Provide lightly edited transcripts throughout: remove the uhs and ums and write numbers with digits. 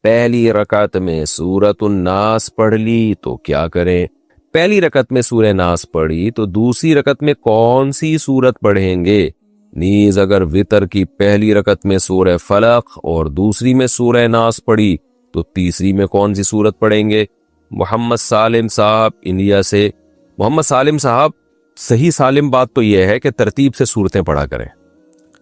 پہلی رکعت میں سورۃ الناس پڑھ لی تو کیا کریں؟ پہلی رکعت میں سورہ ناس پڑھی تو دوسری رکعت میں کون سی سورت پڑھیں گے؟ نیز اگر وتر کی پہلی رکعت میں سورہ فلق اور دوسری میں سورہ ناس پڑھی تو تیسری میں کون سی سورت پڑھیں گے؟ محمد سالم صاحب انڈیا سے۔ محمد سالم صاحب، صحیح سالم بات تو یہ ہے کہ ترتیب سے صورتیں پڑھا کریں،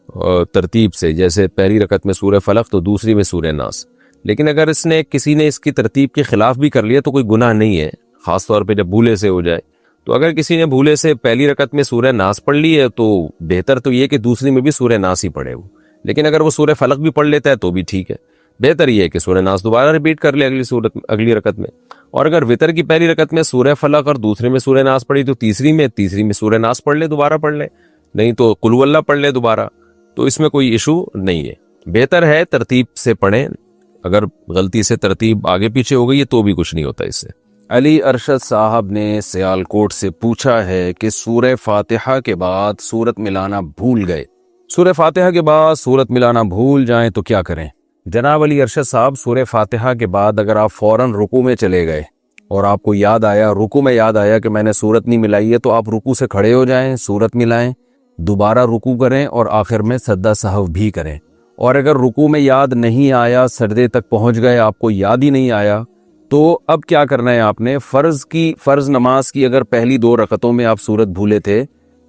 اور ترتیب سے، جیسے پہلی رکعت میں سورہ فلق تو دوسری میں سورہ ناس۔ لیکن اگر کسی نے اس کی ترتیب کے خلاف بھی کر لیا تو کوئی گناہ نہیں ہے، خاص طور پہ جب بھولے سے ہو جائے۔ تو اگر کسی نے بھولے سے پہلی رکعت میں سورہ ناس پڑھ لی ہے تو بہتر تو یہ کہ دوسری میں بھی سورہ ناس ہی پڑھے وہ، لیکن اگر وہ سورہ فلق بھی پڑھ لیتا ہے تو بھی ٹھیک ہے، بہتر یہ ہے کہ سورہ ناس دوبارہ ریپیٹ کر لے اگلی رکعت میں۔ اور اگر وتر کی پہلی رکعت میں سورہ فلق اور دوسرے میں سورہ ناس پڑھی تو تیسری میں سورہ ناس پڑھ لے، دوبارہ پڑھ لے، نہیں تو قل ہو اللہ پڑھ لے دوبارہ، تو اس میں کوئی ایشو نہیں ہے۔ بہتر ہے ترتیب سے پڑھیں، اگر غلطی سے ترتیب آگے پیچھے ہو گئی ہے تو بھی کچھ نہیں ہوتا اس سے۔ علی ارشد صاحب نے سیالکوٹ سے پوچھا ہے کہ سورہ فاتحہ کے بعد سورت ملانا بھول گئے، سورہ فاتحہ کے بعد سورت ملانا بھول جائیں تو کیا کریں؟ جناب علی ارشد صاحب، سورہ فاتحہ کے بعد اگر آپ فوراً رکوع میں چلے گئے اور آپ کو یاد آیا، رکوع میں یاد آیا کہ میں نے سورت نہیں ملائی ہے، تو آپ رکوع سے کھڑے ہو جائیں، سورت ملائیں، دوبارہ رکوع کریں اور آخر میں سجدہ سہو بھی کریں۔ اور اگر رکوع میں یاد نہیں آیا، سجدے تک پہنچ گئے، آپ کو یاد ہی نہیں آیا، تو اب کیا کرنا ہے آپ نے؟ فرض نماز کی اگر پہلی 2 رکعتوں میں آپ سورت بھولے تھے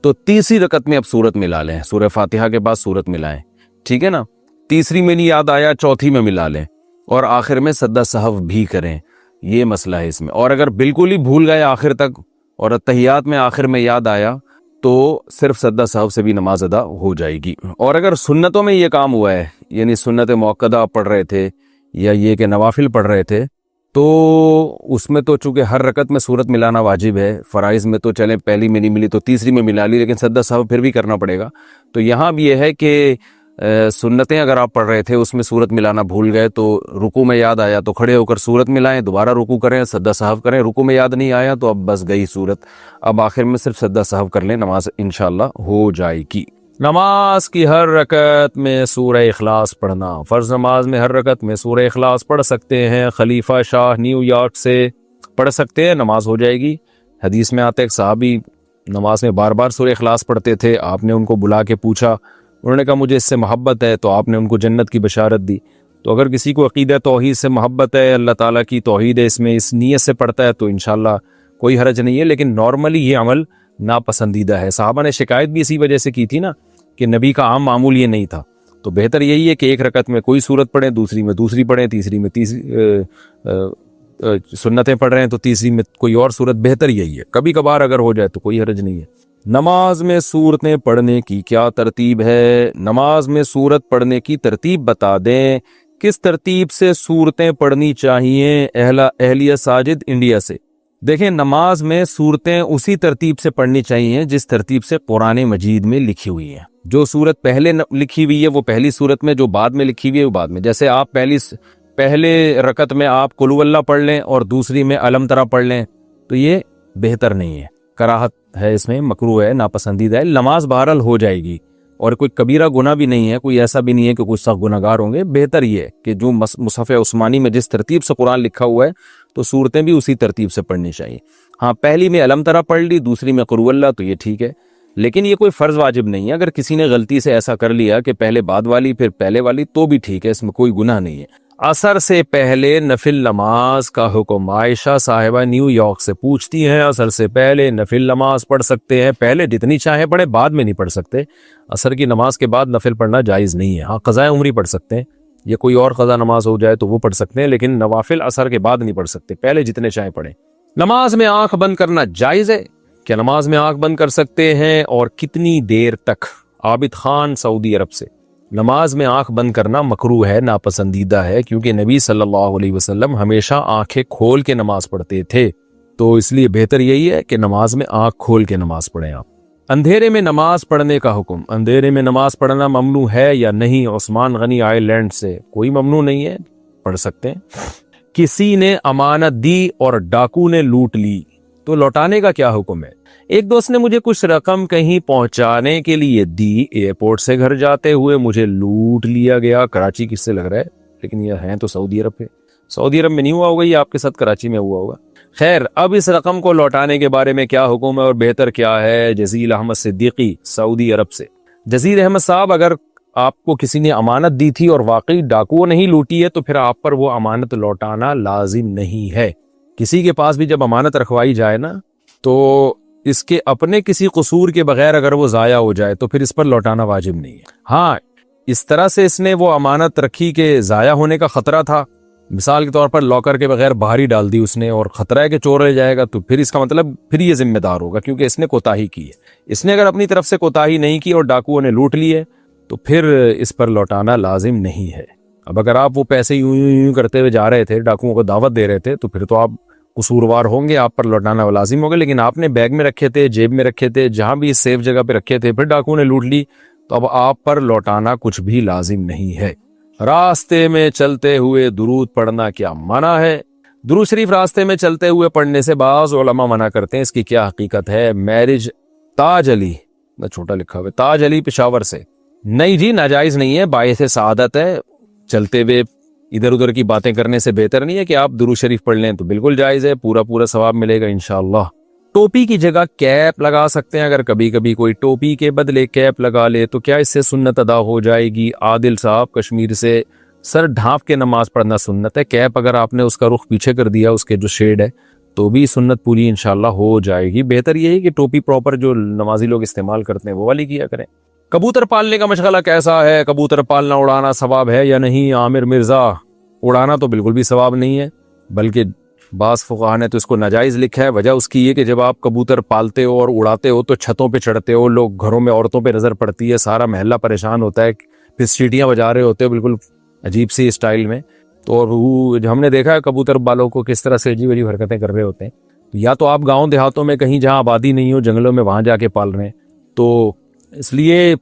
تو تیسری رکعت میں اب سورت ملا لیں، سورہ فاتحہ کے بعد سورت ملائیں، ٹھیک ہے نا؟ تیسری میں نہیں یاد آیا، چوتھی میں ملا لیں اور آخر میں سجدہ سہو بھی کریں، یہ مسئلہ ہے اس میں۔ اور اگر بالکل ہی بھول گئے آخر تک اور اتحیات میں آخر میں یاد آیا تو صرف سجدہ سہو سے بھی نماز ادا ہو جائے گی۔ اور اگر سنتوں میں یہ کام ہوا ہے، یعنی سنت موقدہ آپ پڑھ رہے تھے یا یہ کہ نوافل پڑھ رہے تھے، تو اس میں تو چونکہ ہر رکعت میں سورت ملانا واجب ہے، فرائض میں تو چلیں پہلی میں نہیں ملی تو تیسری میں ملا لی، لیکن سجدہ سہو پھر بھی کرنا پڑے گا۔ تو یہاں بھی یہ ہے کہ سنتیں اگر آپ پڑھ رہے تھے اس میں سورت ملانا بھول گئے تو رکوع میں یاد آیا تو کھڑے ہو کر سورت ملائیں، دوبارہ رکوع کریں، سجدہ سہو کریں۔ رکوع میں یاد نہیں آیا تو اب بس گئی سورت، اب آخر میں صرف سجدہ سہو کر لیں، نماز انشاءاللہ ہو جائے گی۔ نماز کی ہر رکعت میں سورہ اخلاص پڑھنا، فرض نماز میں ہر رکعت میں سورہ اخلاص پڑھ سکتے ہیں، خلیفہ شاہ نیو یارک سے پڑھ سکتے ہیں، نماز ہو جائے گی۔ حدیث میں آتے ایک صحابی نماز میں بار بار سورہ اخلاص پڑھتے تھے، آپ نے ان کو بلا کے پوچھا، انہوں نے کہا مجھے اس سے محبت ہے، تو آپ نے ان کو جنت کی بشارت دی۔ تو اگر کسی کو عقیدہ توحید سے محبت ہے، اللہ تعالیٰ کی توحید ہے، اس میں اس نیت سے پڑھتا ہے تو انشاءاللہ کوئی حرج نہیں ہے، لیکن نارملی یہ عمل ناپسندیدہ ہے۔ صحابہ نے شکایت بھی اسی وجہ سے کی تھی نا کہ نبی کا عام معمول یہ نہیں تھا، تو بہتر یہی ہے کہ ایک رکعت میں کوئی سورت پڑھیں، دوسری میں دوسری پڑھیں، تیسری میں سنتیں پڑھ رہے ہیں تو تیسری میں کوئی اور سورت، بہتر یہی ہے۔ کبھی کبھار اگر ہو جائے تو کوئی حرج نہیں ہے۔ نماز میں سورتیں پڑھنے کی کیا ترتیب ہے؟ نماز میں سورت پڑھنے کی ترتیب بتا دیں، کس ترتیب سے سورتیں پڑھنی چاہیے؟ اہلیہ ساجد انڈیا سے۔ دیکھیں، نماز میں سورتیں اسی ترتیب سے پڑھنی چاہیے جس ترتیب سے قرآن مجید میں لکھی ہوئی ہیں۔ جو سورت پہلے لکھی ہوئی ہے وہ پہلی سورت میں، جو بعد میں لکھی ہوئی ہے وہ بعد میں۔ جیسے آپ پہلے رکعت میں آپ قل ہو اللہ پڑھ لیں اور دوسری میں الم ترا پڑھ لیں تو یہ بہتر نہیں ہے، کراہت ہے، اس میں مکروہ ہے، ناپسندیدہ ہے۔ نماز بہرحال ہو جائے گی اور کوئی کبیرہ گناہ بھی نہیں ہے، کوئی ایسا بھی نہیں ہے کہ کچھ سخت گناہ گار ہوں گے۔ بہتر یہ ہے کہ جو مصحف عثمانی میں جس ترتیب سے قرآن لکھا ہوا ہے تو صورتیں بھی اسی ترتیب سے پڑھنی چاہیے۔ ہاں، پہلی میں الم ترا پڑھ لی، دوسری میں قل ہو اللہ، تو یہ ٹھیک ہے، لیکن یہ کوئی فرض واجب نہیں ہے۔ اگر کسی نے غلطی سے ایسا کر لیا کہ پہلے بعد والی پھر پہلے والی تو بھی ٹھیک ہے، اس میں کوئی گناہ نہیں ہے۔ عصر سے پہلے نفل نماز کا حکم، عائشہ صاحبہ نیو یارک سے پوچھتی ہیں، عصر سے پہلے نفل نماز پڑھ سکتے ہیں؟ پہلے جتنی چاہیں پڑھیں، بعد میں نہیں پڑھ سکتے۔ عصر کی نماز کے بعد نفل پڑھنا جائز نہیں ہے۔ ہاں، قضاء عمری پڑھ سکتے ہیں، یا کوئی اور قضا نماز ہو جائے تو وہ پڑھ سکتے ہیں، لیکن نوافل عصر کے بعد نہیں پڑھ سکتے، پہلے جتنے چاہیں پڑھیں۔ نماز میں آنکھ بند کرنا جائز ہے؟ کیا نماز میں آنکھ بند کر سکتے ہیں اور کتنی دیر تک؟ عابد خان سعودی عرب سے۔ نماز میں آنکھ بند کرنا مکروہ ہے، ناپسندیدہ ہے، کیونکہ نبی صلی اللہ علیہ وسلم ہمیشہ آنکھیں کھول کے نماز پڑھتے تھے، تو اس لیے بہتر یہی ہے کہ نماز میں آنکھ کھول کے نماز پڑھیں آپ۔ اندھیرے میں نماز پڑھنے کا حکم، اندھیرے میں نماز پڑھنا ممنوع ہے یا نہیں؟ عثمان غنی آئر لینڈ سے۔ کوئی ممنوع نہیں ہے، پڑھ سکتے ہیں۔ کسی نے امانت دی اور ڈاکو نے لوٹ لی تو لوٹانے کا کیا حکم ہے؟ ایک دوست نے مجھے کچھ رقم کہیں پہنچانے کے لیے دی، ایئرپورٹ سے گھر جاتے ہوئے مجھے لوٹ لیا گیا۔ کراچی کس سے لگ رہا ہے؟ لیکن یہ ہیں تو سعودی عرب کے. سعودی عرب میں نہیں ہوا ہوگا، یہ آپ کے ساتھ کراچی میں ہوا ہوگا. خیر، اب اس رقم کو لوٹانے کے بارے میں کیا حکم ہے اور بہتر کیا ہے؟ جزیل احمد صدیقی، سعودی عرب سے. جزیل احمد صاحب، اگر آپ کو کسی نے امانت دی تھی اور واقعی ڈاکو نہیں لوٹی ہے تو پھر آپ پر وہ امانت لوٹانا لازم نہیں ہے. کسی کے پاس بھی جب امانت رکھوائی جائے نا تو اس کے اپنے کسی قصور کے بغیر اگر وہ ضائع ہو جائے تو پھر اس پر لوٹانا واجب نہیں ہے. ہاں، اس طرح سے اس نے وہ امانت رکھی کہ ضائع ہونے کا خطرہ تھا، مثال کے طور پر لاکر کے بغیر باہر ہی ڈال دی اس نے اور خطرہ ہے کہ چور لے جائے گا، تو پھر اس کا مطلب پھر یہ ذمہ دار ہوگا کیونکہ اس نے کوتاہی کی ہے. اس نے اگر اپنی طرف سے کوتاہی نہیں کی اور ڈاکوؤں نے لوٹ لیے تو پھر اس پر لوٹانا لازم نہیں ہے. اب اگر آپ وہ پیسے یوں کرتے ہوئے جا رہے تھے، ڈاکوؤں کو دعوت دے رہے تھے، تو پھر تو آپ قصوروار ہوں گے، آپ پر لوٹانا لازم ہوگا. لیکن آپ نے بیگ میں رکھے تھے، جیب میں رکھے تھے، جہاں بھی سیف جگہ پہ رکھے تھے، پھر ڈاکوؤں نے لوٹ لی تو اب آپ پر لوٹانا کچھ بھی لازم نہیں ہے. راستے میں چلتے ہوئے درود پڑھنا کیا منع ہے؟ درود شریف راستے میں چلتے ہوئے پڑھنے سے بعض علماء منع کرتے ہیں. اس کی کیا حقیقت ہے؟ میرج تاج علی، چھوٹا لکھا ہوا، تاج علی پشاور سے. نہیں جی، ناجائز نہیں ہے، باعث سعادت ہے. چلتے ہوئے ادھر ادھر کی باتیں کرنے سے بہتر نہیں ہے کہ آپ درود شریف پڑھ لیں، تو بالکل جائز ہے، پورا ثواب ملے گا انشاءاللہ. ٹوپی کی جگہ کیپ لگا سکتے ہیں. اگر کبھی کبھی کوئی ٹوپی کے بدلے کیپ لگا لے تو کیا اس سے سنت ادا ہو جائے گی؟ عادل صاحب کشمیر سے. سر، ڈھانپ کے نماز پڑھنا سنت ہے. کیپ اگر آپ نے اس کا رخ پیچھے کر دیا، اس کے جو شیڈ ہے، تو بھی سنت پوری انشاءاللہ ہو جائے گی. بہتر یہ ہے کہ ٹوپی پراپر جو نمازی لوگ استعمال کرتے ہیں وہ والی کیا کریں. کبوتر پالنے کا مشغلہ کیسا ہے؟ کبوتر پالنا اڑانا ثواب ہے یا نہیں؟ عامر مرزا، اڑانا تو بالکل بھی ثواب نہیں ہے، بلکہ بعض فقہا نے تو اس کو ناجائز لکھا ہے. وجہ اس کی یہ کہ جب آپ کبوتر پالتے ہو اور اڑاتے ہو تو چھتوں پہ چڑھتے ہو، لوگ گھروں میں عورتوں پہ نظر پڑتی ہے، سارا محلہ پریشان ہوتا ہے، پھر سیٹیاں بجا رہے ہوتے ہو بالکل عجیب سی اسٹائل میں. تو ہم نے دیکھا ہے کبوتر بالوں کو کس طرح سے عجیب حرکتیں کر رہے ہوتے ہیں. یا تو آپ گاؤں دیہاتوں میں کہیں جہاں آبادی نہیں ہو، جنگلوں میں، وہاں جا کے پال رہے ہیں. تو اس لیے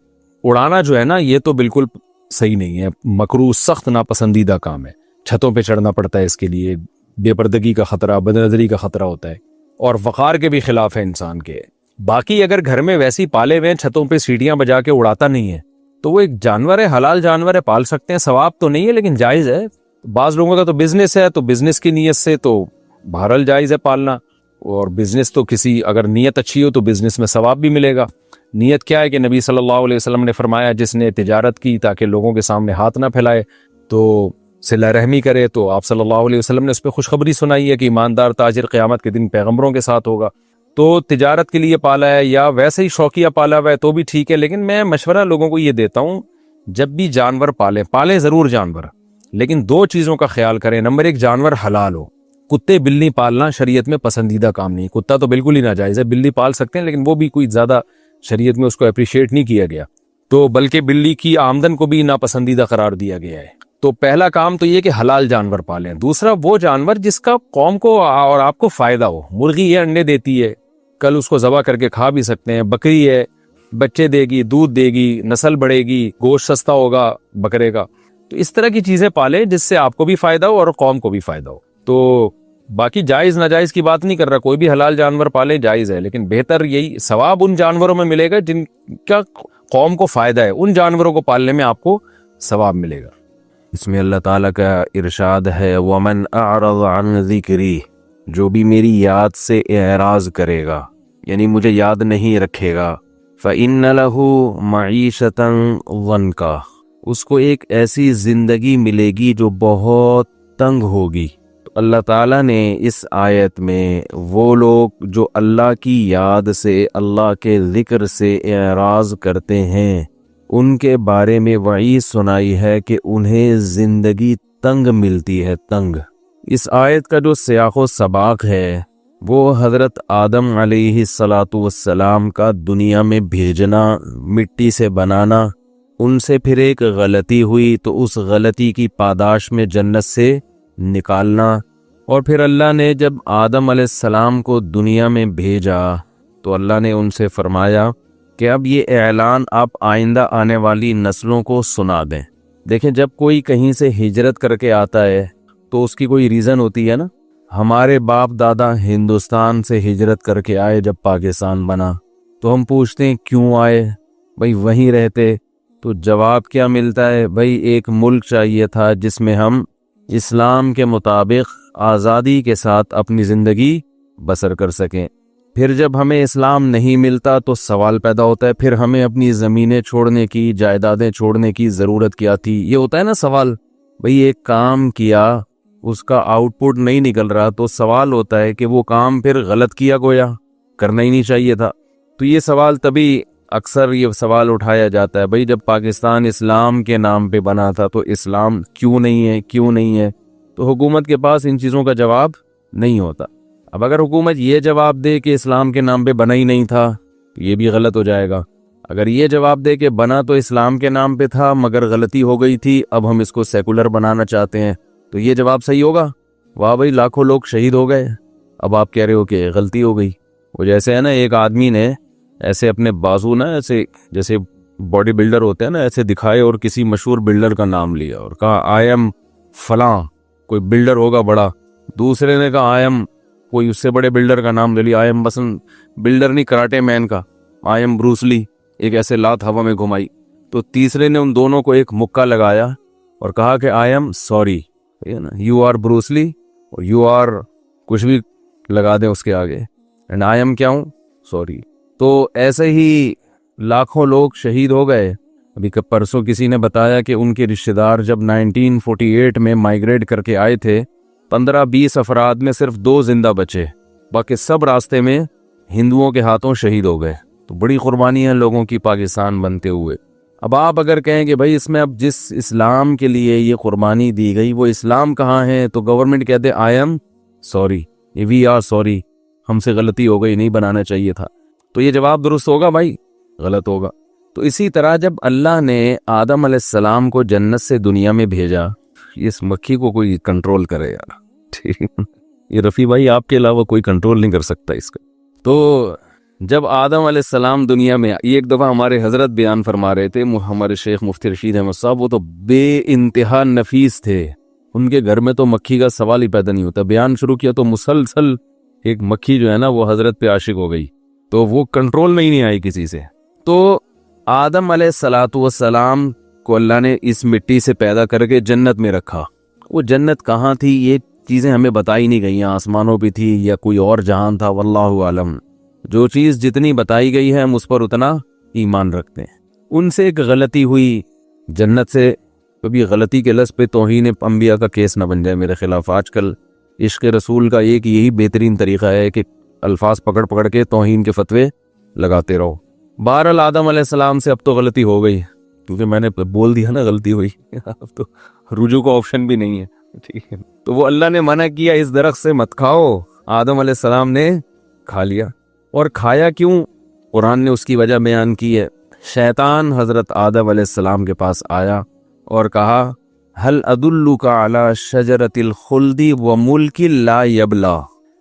اڑانا جو ہے نا، یہ تو بالکل صحیح نہیں ہے، مکروہ، سخت ناپسندیدہ کام ہے. چھتوں پہ چڑھنا پڑتا ہے اس کے لیے، بے پردگی کا خطرہ، بد نظری کا خطرہ ہوتا ہے، اور وقار کے بھی خلاف ہے انسان کے. باقی اگر گھر میں ویسی پالے ہوئے ہیں، چھتوں پہ سیٹیاں بجا کے اڑاتا نہیں ہے، تو وہ ایک جانور ہے، حلال جانور ہے، پال سکتے ہیں. ثواب تو نہیں ہے لیکن جائز ہے. بعض لوگوں کا تو بزنس ہے، تو بزنس کی نیت سے تو بہرحال جائز ہے پالنا. اور بزنس تو کسی اگر نیت اچھی ہو تو بزنس میں ثواب بھی ملے گا. نیت کیا ہے کہ نبی صلی اللہ علیہ وسلم نے فرمایا جس نے تجارت کی تاکہ لوگوں کے سامنے ہاتھ نہ پھیلائے تو صلہ رحمی کرے، تو آپ صلی اللہ علیہ وسلم نے اس پہ خوشخبری سنائی ہے کہ ایماندار تاجر قیامت کے دن پیغمبروں کے ساتھ ہوگا. تو تجارت کے لیے پالا ہے یا ویسے ہی شوقیہ پالا ہوا ہے تو بھی ٹھیک ہے. لیکن میں مشورہ لوگوں کو یہ دیتا ہوں، جب بھی جانور پالیں ضرور جانور، لیکن دو چیزوں کا خیال کریں. نمبر ایک، جانور حلال ہو. کتے بلی پالنا شریعت میں پسندیدہ کام نہیں. کتا تو بالکل ہی ناجائز ہے، بلی پال سکتے ہیں لیکن وہ بھی کوئی زیادہ شریعت میں اس کو اپریشیٹ نہیں کیا گیا، تو بلکہ بلی کی آمدن کو بھی ناپسندیدہ قرار دیا گیا ہے. تو پہلا کام تو یہ کہ حلال جانور پالیں. دوسرا، وہ جانور جس کا قوم کو اور آپ کو فائدہ ہو. مرغی یہ انڈے دیتی ہے، کل اس کو ذبح کر کے کھا بھی سکتے ہیں. بکری ہے، بچے دے گی، دودھ دے گی، نسل بڑھے گی، گوشت سستا ہوگا بکرے کا. تو اس طرح کی چیزیں پالیں جس سے آپ کو بھی فائدہ ہو اور قوم کو بھی فائدہ ہو. تو باقی جائز ناجائز کی بات نہیں کر رہا، کوئی بھی حلال جانور پالے جائز ہے، لیکن بہتر یہی ثواب ان جانوروں میں ملے گا جن کا قوم کو فائدہ ہے. ان جانوروں کو پالنے میں آپ کو ثواب ملے گا. اس میں اللہ تعالیٰ کا ارشاد ہے، وَمَنْ أَعْرَضَ عَنْ ذِكْرِي، جو بھی میری یاد سے اعراض کرے گا، یعنی مجھے یاد نہیں رکھے گا، فَإِنَّ لَهُ مَعِيشَةً ضَنْكَا، اس کو ایک ایسی زندگی ملے گی جو بہت تنگ ہوگی. تو اللہ تعالیٰ نے اس آیت میں وہ لوگ جو اللہ کی یاد سے، اللہ کے ذکر سے اعراض کرتے ہیں، ان کے بارے میں وعید سنائی ہے کہ انہیں زندگی تنگ ملتی ہے، تنگ. اس آیت کا جو سیاق و سباق ہے وہ حضرت آدم علیہ السلام کا دنیا میں بھیجنا، مٹی سے بنانا، ان سے پھر ایک غلطی ہوئی تو اس غلطی کی پاداش میں جنت سے نکالنا، اور پھر اللہ نے جب آدم علیہ السلام کو دنیا میں بھیجا تو اللہ نے ان سے فرمایا کہ اب یہ اعلان آپ آئندہ آنے والی نسلوں کو سنا دیں. دیکھیں، جب کوئی کہیں سے ہجرت کر کے آتا ہے تو اس کی کوئی ریزن ہوتی ہے نا. ہمارے باپ دادا ہندوستان سے ہجرت کر کے آئے جب پاکستان بنا، تو ہم پوچھتے ہیں کیوں آئے؟ بھئی وہیں رہتے، تو جواب کیا ملتا ہے بھائی؟ ایک ملک چاہیے تھا جس میں ہم اسلام کے مطابق آزادی کے ساتھ اپنی زندگی بسر کر سکیں۔ پھر جب ہمیں اسلام نہیں ملتا تو سوال پیدا ہوتا ہے پھر ہمیں اپنی زمینیں چھوڑنے کی، جائیدادیں چھوڑنے کی ضرورت کیا تھی؟ یہ ہوتا ہے نا سوال، بھئی ایک کام کیا، اس کا آؤٹ پٹ نہیں نکل رہا، تو سوال ہوتا ہے کہ وہ کام پھر غلط کیا گویا، کرنا ہی نہیں چاہیے تھا۔ تو یہ سوال تبھی اکثر یہ سوال اٹھایا جاتا ہے بھئی جب پاکستان اسلام کے نام پہ بنا تھا تو اسلام کیوں نہیں ہے؟ تو حکومت کے پاس ان چیزوں کا جواب نہیں ہوتا۔ اب اگر حکومت یہ جواب دے کہ اسلام کے نام پہ بنا ہی نہیں تھا تو یہ بھی غلط ہو جائے گا۔ اگر یہ جواب دے کہ بنا تو اسلام کے نام پہ تھا مگر غلطی ہو گئی تھی، اب ہم اس کو سیکولر بنانا چاہتے ہیں، تو یہ جواب صحیح ہوگا؟ واہ بھئی لاکھوں لوگ شہید ہو گئے، اب آپ کہہ رہے ہو کہ غلطی ہو گئی۔ وہ جیسے ہے نا، ایک آدمی نے ایسے اپنے بازو نا ایسے جیسے باڈی بلڈر ہوتے ہیں نا ایسے دکھائے اور کسی مشہور بلڈر کا نام لیا اور کہا آئی ایم فلاں، کوئی بلڈر ہوگا بڑا۔ دوسرے نے کہا آئی ایم، کوئی اس سے بڑے بلڈر کا نام لے لیا، آئی ایم مثلا بلڈر نہیں کراٹے مین کا، آئی ایم بروس لی، ایک ایسے لات ہوا میں گھمائی۔ تو تیسرے نے ان دونوں کو ایک مکہ لگایا اور کہا کہ I am sorry, you are Bruce Lee اور یو آر کچھ بھی لگا دیں اس کے آگے، اینڈ آئی ایم کیا ہوں؟ سوری۔ تو ایسے ہی لاکھوں لوگ شہید ہو گئے۔ ابھی پرسوں کسی نے بتایا کہ ان کے رشتہ دار جب 1948 میں مائیگریٹ کر کے آئے تھے، 15-20 افراد میں صرف 2 زندہ بچے، باقی سب راستے میں ہندوؤں کے ہاتھوں شہید ہو گئے۔ تو بڑی قربانی ہے لوگوں کی پاکستان بنتے ہوئے۔ اب آپ اگر کہیں کہ بھائی اس میں اب جس اسلام کے لیے یہ قربانی دی گئی وہ اسلام کہاں ہے، تو گورنمنٹ کہتے I am sorry, we are sorry, ہم سے غلطی ہو گئی، نہیں بنانا چاہیے تھا۔ تو یہ جواب درست ہوگا بھائی؟ غلط ہوگا۔ تو اسی طرح جب اللہ نے آدم علیہ السلام کو جنت سے دنیا میں بھیجا، اس مکھی کو کوئی کنٹرول کرے یار، ٹھیک ہے؟ یہ رفیع بھائی آپ کے علاوہ کوئی کنٹرول نہیں کر سکتا اس کا۔ تو جب آدم علیہ السلام دنیا میں، ایک دفعہ ہمارے حضرت بیان فرما رہے تھے، ہمارے شیخ مفتی رشید احمد صاحب، وہ تو بے انتہا نفیس تھے، ان کے گھر میں تو مکھی کا سوال ہی پیدا نہیں ہوتا۔ بیان شروع کیا تو مسلسل ایک مکھی جو ہے نا وہ حضرت پہ عاشق ہو گئی، تو وہ کنٹرول میں ہی نہیں آئی کسی سے۔ تو آدم علیہ السلام کو اللہ نے اس مٹی سے پیدا کر کے جنت میں رکھا۔ وہ جنت کہاں تھی یہ چیزیں ہمیں بتائی نہیں گئی، آسمانوں پہ تھی یا کوئی اور جہان تھا، واللہ عالم۔ جو چیز جتنی بتائی گئی ہے ہم اس پر اتنا ایمان رکھتے ہیں۔ ان سے ایک غلطی ہوئی جنت سے، کبھی غلطی کے لفظ پہ توہین انبیاء کا کیس نہ بن جائے میرے خلاف۔ آج کل عشق رسول کا ایک یہی بہترین طریقہ ہے کہ الفاظ پکڑ کے توہین کے فتوے لگاتے رہو۔ بہرحال آدم علیہ السلام سے اب تو غلطی ہو گئی، کیونکہ میں نے بول دیا نا غلطی ہوئی، اب تو رجوع کا آپشن بھی نہیں ہے، ٹھیک ہے؟ تو وہ اللہ نے منع کیا اس درخت سے مت کھاؤ، آدم علیہ السلام نے کھا لیا۔ اور کھایا کیوں؟ قرآن نے اس کی وجہ بیان کی ہے۔ شیطان حضرت آدم علیہ السلام کے پاس آیا اور کہا هل ادلک علی شجرۃ الخلد وملک لا یبلی،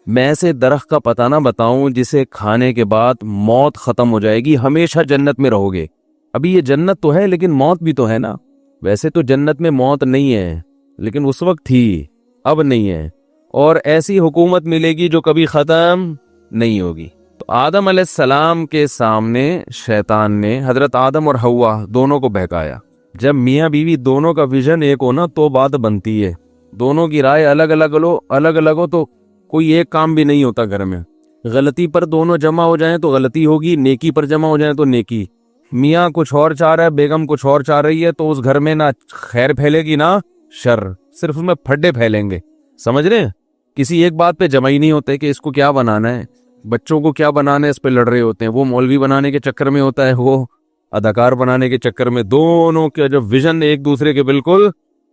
میں ایسے درخت کا پتہ نہ بتاؤں جسے کھانے کے بعد موت ختم ہو جائے گی، ہمیشہ جنت میں رہو گے۔ ابھی یہ جنت تو ہے لیکن موت بھی تو ہے نا۔ ویسے تو جنت میں موت نہیں ہے لیکن اس وقت تھی، اب نہیں ہے، اور ایسی حکومت ملے گی جو کبھی ختم نہیں ہوگی۔ تو آدم علیہ السلام کے سامنے شیطان نے حضرت آدم اور حوا دونوں کو بہکایا۔ جب میاں بیوی دونوں کا ویژن ایک ہو نا تو بات بنتی ہے، دونوں کی رائے الگ الگ ہو تو کوئی ایک کام بھی نہیں ہوتا گھر میں۔ غلطی پر دونوں جمع ہو جائیں تو غلطی ہوگی، نیکی پر جمع ہو جائیں تو نیکی۔ میاں کچھ اور چاہ رہا ہے، بیگم کچھ اور چاہ رہی ہے، تو اس گھر میں نہ خیر پھیلے گی نہ شر، صرف اس میں پھڈے پھیلیں گے۔ سمجھ رہے ہیں؟ کسی ایک بات پہ جمع ہی نہیں ہوتے کہ اس کو کیا بنانا ہے، بچوں کو کیا بنانا ہے، اس پہ لڑ رہے ہوتے ہیں۔ وہ مولوی بنانے کے چکر میں ہوتا ہے، وہ اداکار بنانے کے چکر میں، دونوں کے جو ویژن ایک دوسرے کے بالکل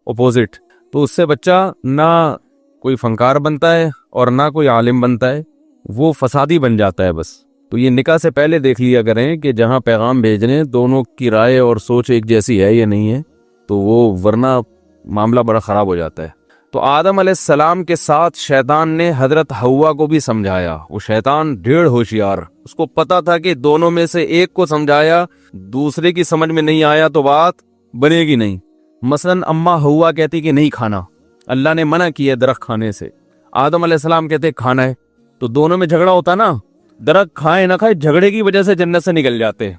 اپوزٹ، تو اس سے بچہ نہ کوئی فنکار بنتا ہے اور نہ کوئی عالم بنتا ہے، وہ فسادی بن جاتا ہے بس۔ تو یہ نکاح سے پہلے دیکھ لیا کریں کہ جہاں پیغام بھیجنے دونوں کی رائے اور سوچ ایک جیسی ہے یا نہیں ہے، تو وہ ورنہ معاملہ بڑا خراب ہو جاتا ہے۔ تو آدم علیہ السلام کے ساتھ شیطان نے حضرت حوا کو بھی سمجھایا۔ وہ شیطان ڈھیڑ ہوشیار، اس کو پتا تھا کہ دونوں میں سے ایک کو سمجھایا، دوسرے کی سمجھ میں نہیں آیا تو بات بنے گی نہیں۔ مثلا اماں حوا کہتی کہ نہیں کھانا، اللہ نے منع کیا درخت کھانے سے، آدم علیہ السلام کہتے کھانا ہے، تو دونوں میں جھگڑا ہوتا نا، درخت کھائے نہ کھائے جھگڑے کی وجہ سے جنت سے نکل جاتے،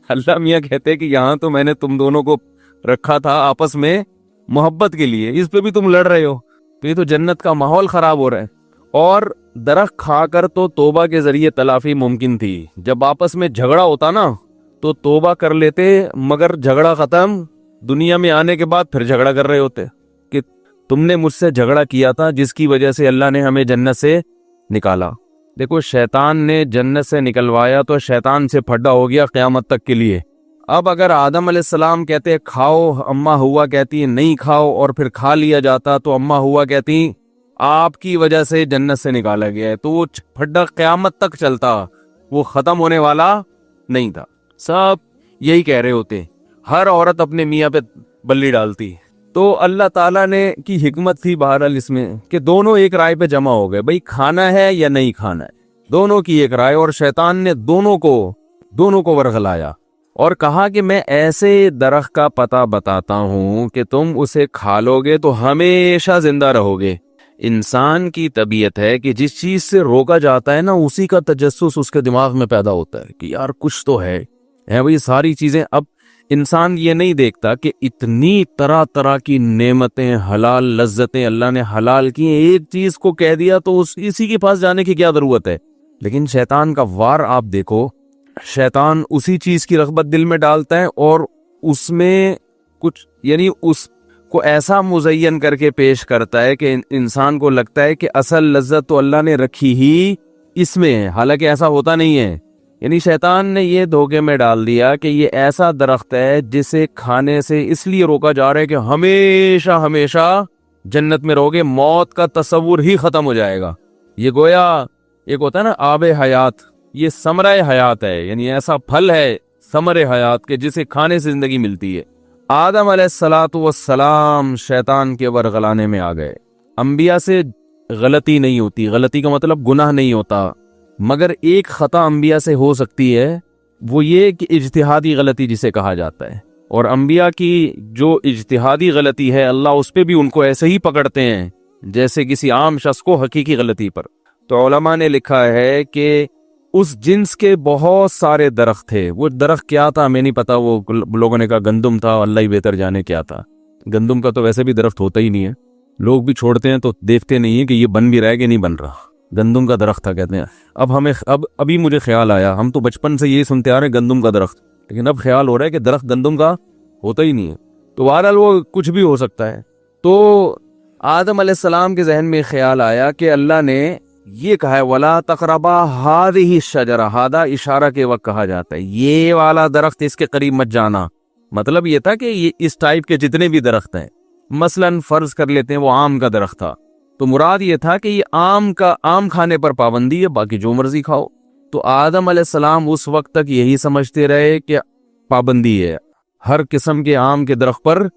اللہ میاں کہتے ہیں کہ یہاں تو میں نے تم دونوں کو رکھا تھا آپس میں محبت کے لیے، اس پہ بھی تم لڑ رہے ہو، تو یہ تو جنت کا ماحول خراب ہو رہا ہے۔ اور درخت کھا کر تو توبہ کے ذریعے تلافی ممکن تھی، جب آپس میں جھگڑا ہوتا نا تو توبہ کر لیتے، مگر جھگڑا ختم، دنیا میں آنے کے بعد پھر جھگڑا کر رہے ہوتے کہ تم نے مجھ سے جھگڑا کیا تھا جس کی وجہ سے اللہ نے ہمیں جنت سے نکالا۔ دیکھو شیطان نے جنت سے نکلوایا تو شیطان سے پھڈا ہو گیا قیامت تک کے لیے۔ اب اگر آدم علیہ السلام کہتے کھاؤ، اما ہوا کہتی نہیں کھاؤ، اور پھر کھا لیا جاتا تو اما ہوا کہتی آپ کی وجہ سے جنت سے نکالا گیا ہے، تو وہ پھڈا قیامت تک چلتا، وہ ختم ہونے والا نہیں تھا۔ سب یہی کہہ رہے ہوتے، ہر عورت اپنے میاں پہ بلی ڈالتی۔ تو اللہ تعالیٰ نے کی حکمت تھی بہرحال اس میں کہ دونوں ایک رائے پہ جمع ہو گئے، بھئی کھانا ہے یا نہیں کھانا ہے، دونوں کی ایک رائے، اور شیطان نے دونوں کو ورغلایا اور کہا کہ میں ایسے درخت کا پتہ بتاتا ہوں کہ تم اسے کھا لو گے تو ہمیشہ زندہ رہو گے۔ انسان کی طبیعت ہے کہ جس چیز سے روکا جاتا ہے نا، اسی کا تجسس اس کے دماغ میں پیدا ہوتا ہے کہ یار کچھ تو ہے بھئی ساری چیزیں۔ اب انسان یہ نہیں دیکھتا کہ اتنی طرح طرح کی نعمتیں، حلال لذتیں اللہ نے حلال کی، ایک چیز کو کہہ دیا تو اسی کے پاس جانے کی کیا ضرورت ہے۔ لیکن شیطان کا وار آپ دیکھو، شیطان اسی چیز کی رغبت دل میں ڈالتا ہے اور اس میں کچھ یعنی اس کو ایسا مزین کر کے پیش کرتا ہے کہ انسان کو لگتا ہے کہ اصل لذت تو اللہ نے رکھی ہی اس میں ہے، حالانکہ ایسا ہوتا نہیں ہے۔ یعنی شیطان نے یہ دھوکے میں ڈال دیا کہ یہ ایسا درخت ہے جسے کھانے سے اس لیے روکا جا رہا ہے کہ ہمیشہ ہمیشہ جنت میں رہو گے، موت کا تصور ہی ختم ہو جائے گا۔ یہ گویا ایک ہوتا ہے نا آب حیات، یہ ثمرہ حیات ہے، یعنی ایسا پھل ہے ثمر حیات کے جسے کھانے سے زندگی ملتی ہے۔ آدم علیہ السلام شیطان کے ورغلانے میں آ گئے۔ انبیاء سے غلطی نہیں ہوتی، غلطی کا مطلب گناہ نہیں ہوتا، مگر ایک خطا انبیاء سے ہو سکتی ہے، وہ یہ کہ اجتہادی غلطی جسے کہا جاتا ہے، اور انبیاء کی جو اجتہادی غلطی ہے اللہ اس پہ بھی ان کو ایسے ہی پکڑتے ہیں جیسے کسی عام شخص کو حقیقی غلطی پر۔ تو علماء نے لکھا ہے کہ اس جنس کے بہت سارے درخت تھے۔ وہ درخت کیا تھا ہمیں نہیں پتا، وہ لوگوں نے کہا گندم تھا، اللہ ہی بہتر جانے کیا تھا۔ گندم کا تو ویسے بھی درخت ہوتا ہی نہیں ہے، لوگ بھی چھوڑتے ہیں تو دیکھتے نہیں ہیں کہ یہ بن بھی رہا ہے کہ نہیں بن رہا۔ گندم کا درخت تھا کہتے ہیں۔ ابھی مجھے خیال آیا، ہم تو بچپن سے یہی سنتے آ رہے ہیں گندم کا درخت، لیکن اب خیال ہو رہا ہے کہ درخت گندم کا ہوتا ہی نہیں ہے، تو بہرحال وہ کچھ بھی ہو سکتا ہے۔ تو آدم علیہ السلام کے ذہن میں خیال آیا کہ اللہ نے یہ کہا ہے وَلَا تَقْرَبَا هَٰذِهِ الشَّجَرَةَ، ہادہ اشارہ کے وقت کہا جاتا ہے، یہ والا درخت اس کے قریب مت جانا۔ مطلب یہ تھا کہ یہ اس ٹائپ کے جتنے بھی درخت ہیں، مثلاً فرض کر لیتے ہیں وہ آم کا درخت تھا، تو مراد یہ تھا کہ یہ آم کھانے پر پابندی ہے، باقی جو مرضی کھاؤ۔ تو آدم علیہ السلام اس وقت تک یہی سمجھتے رہے کہ پابندی ہے، ہر قسم کے آم کے درخت پر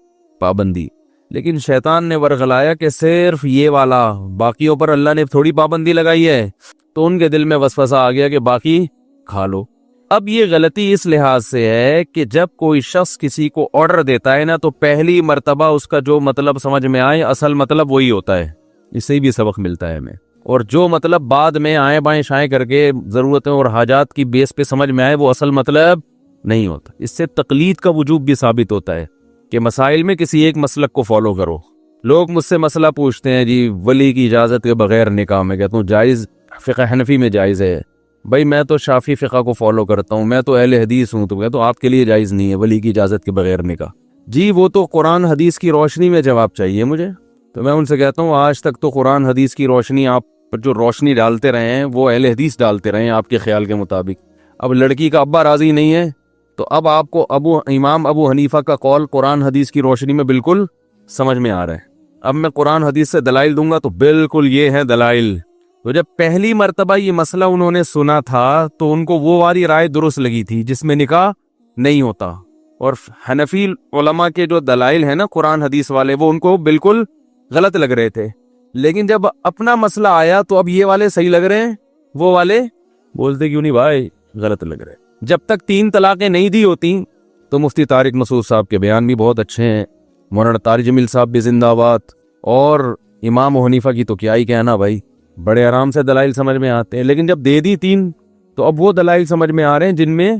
پابندی، لیکن شیطان نے ورغلایا کہ صرف یہ والا، باقیوں پر اللہ نے تھوڑی پابندی لگائی ہے، تو ان کے دل میں وسوسہ آ گیا کہ باقی کھا لو۔ اب یہ غلطی اس لحاظ سے ہے کہ جب کوئی شخص کسی کو آرڈر دیتا ہے نا، تو پہلی مرتبہ اس کا جو مطلب سمجھ میں آئے اصل مطلب وہی ہوتا ہے، اس سے بھی سبق ملتا ہے ہمیں، اور جو مطلب بعد میں آئیں بائیں شائیں کر کے ضرورتیں اور حاجات کی بیس پہ سمجھ میں آئے وہ اصل مطلب نہیں ہوتا۔ اس سے تقلید کا وجوب بھی ثابت ہوتا ہے کہ مسائل میں کسی ایک مسلک کو فالو کرو۔ لوگ مجھ سے مسئلہ پوچھتے ہیں جی ولی کی اجازت کے بغیر نکاح، میں کہتا ہوں جائز، فقہ حنفی میں جائز ہے۔ بھائی میں تو شافعی فقہ کو فالو کرتا ہوں، میں تو اہل حدیث ہوں، تو کہتا ہوں آپ کے لیے جائز نہیں ہے ولی کی اجازت کے بغیر نکاح۔ جی وہ تو قرآن حدیث کی روشنی میں جواب چاہیے مجھے، تو میں ان سے کہتا ہوں آج تک تو قرآن حدیث کی روشنی آپ پر جو روشنی ڈالتے رہے ہیں وہ اہل حدیث ڈالتے رہے ہیں آپ کے خیال کے مطابق۔ اب لڑکی کا ابا راضی نہیں ہے تو اب آپ کو امام ابو حنیفہ کا قول قرآن حدیث کی روشنی میں بالکل سمجھ میں آ رہا ہے۔ اب میں قرآن حدیث سے دلائل دوں گا تو بالکل یہ ہیں دلائل۔ تو جب پہلی مرتبہ یہ مسئلہ انہوں نے سنا تھا تو ان کو وہ والی رائے درست لگی تھی جس میں نکاح نہیں ہوتا، اور حنفی علماء کے جو دلائل ہیں نا قرآن حدیث والے وہ ان کو بالکل غلط لگ رہے تھے۔ لیکن جب اپنا مسئلہ آیا تو اب یہ والے صحیح لگ رہے ہیں، وہ والے بولتے کیوں نہیں بھائی غلط لگ رہے۔ جب تک 3 طلاقیں نہیں دی ہوتی تو مفتی طارق مسعود صاحب کے بیان بھی بہت اچھے ہیں، مولانا طارق جمیل صاحب بھی زندہ باد، اور امام حنیفہ کی تو کیا ہی کہنا بھائی، بڑے آرام سے دلائل سمجھ میں آتے ہیں۔ لیکن جب دے دی 3 تو اب وہ دلائل سمجھ میں آ رہے ہیں جن میں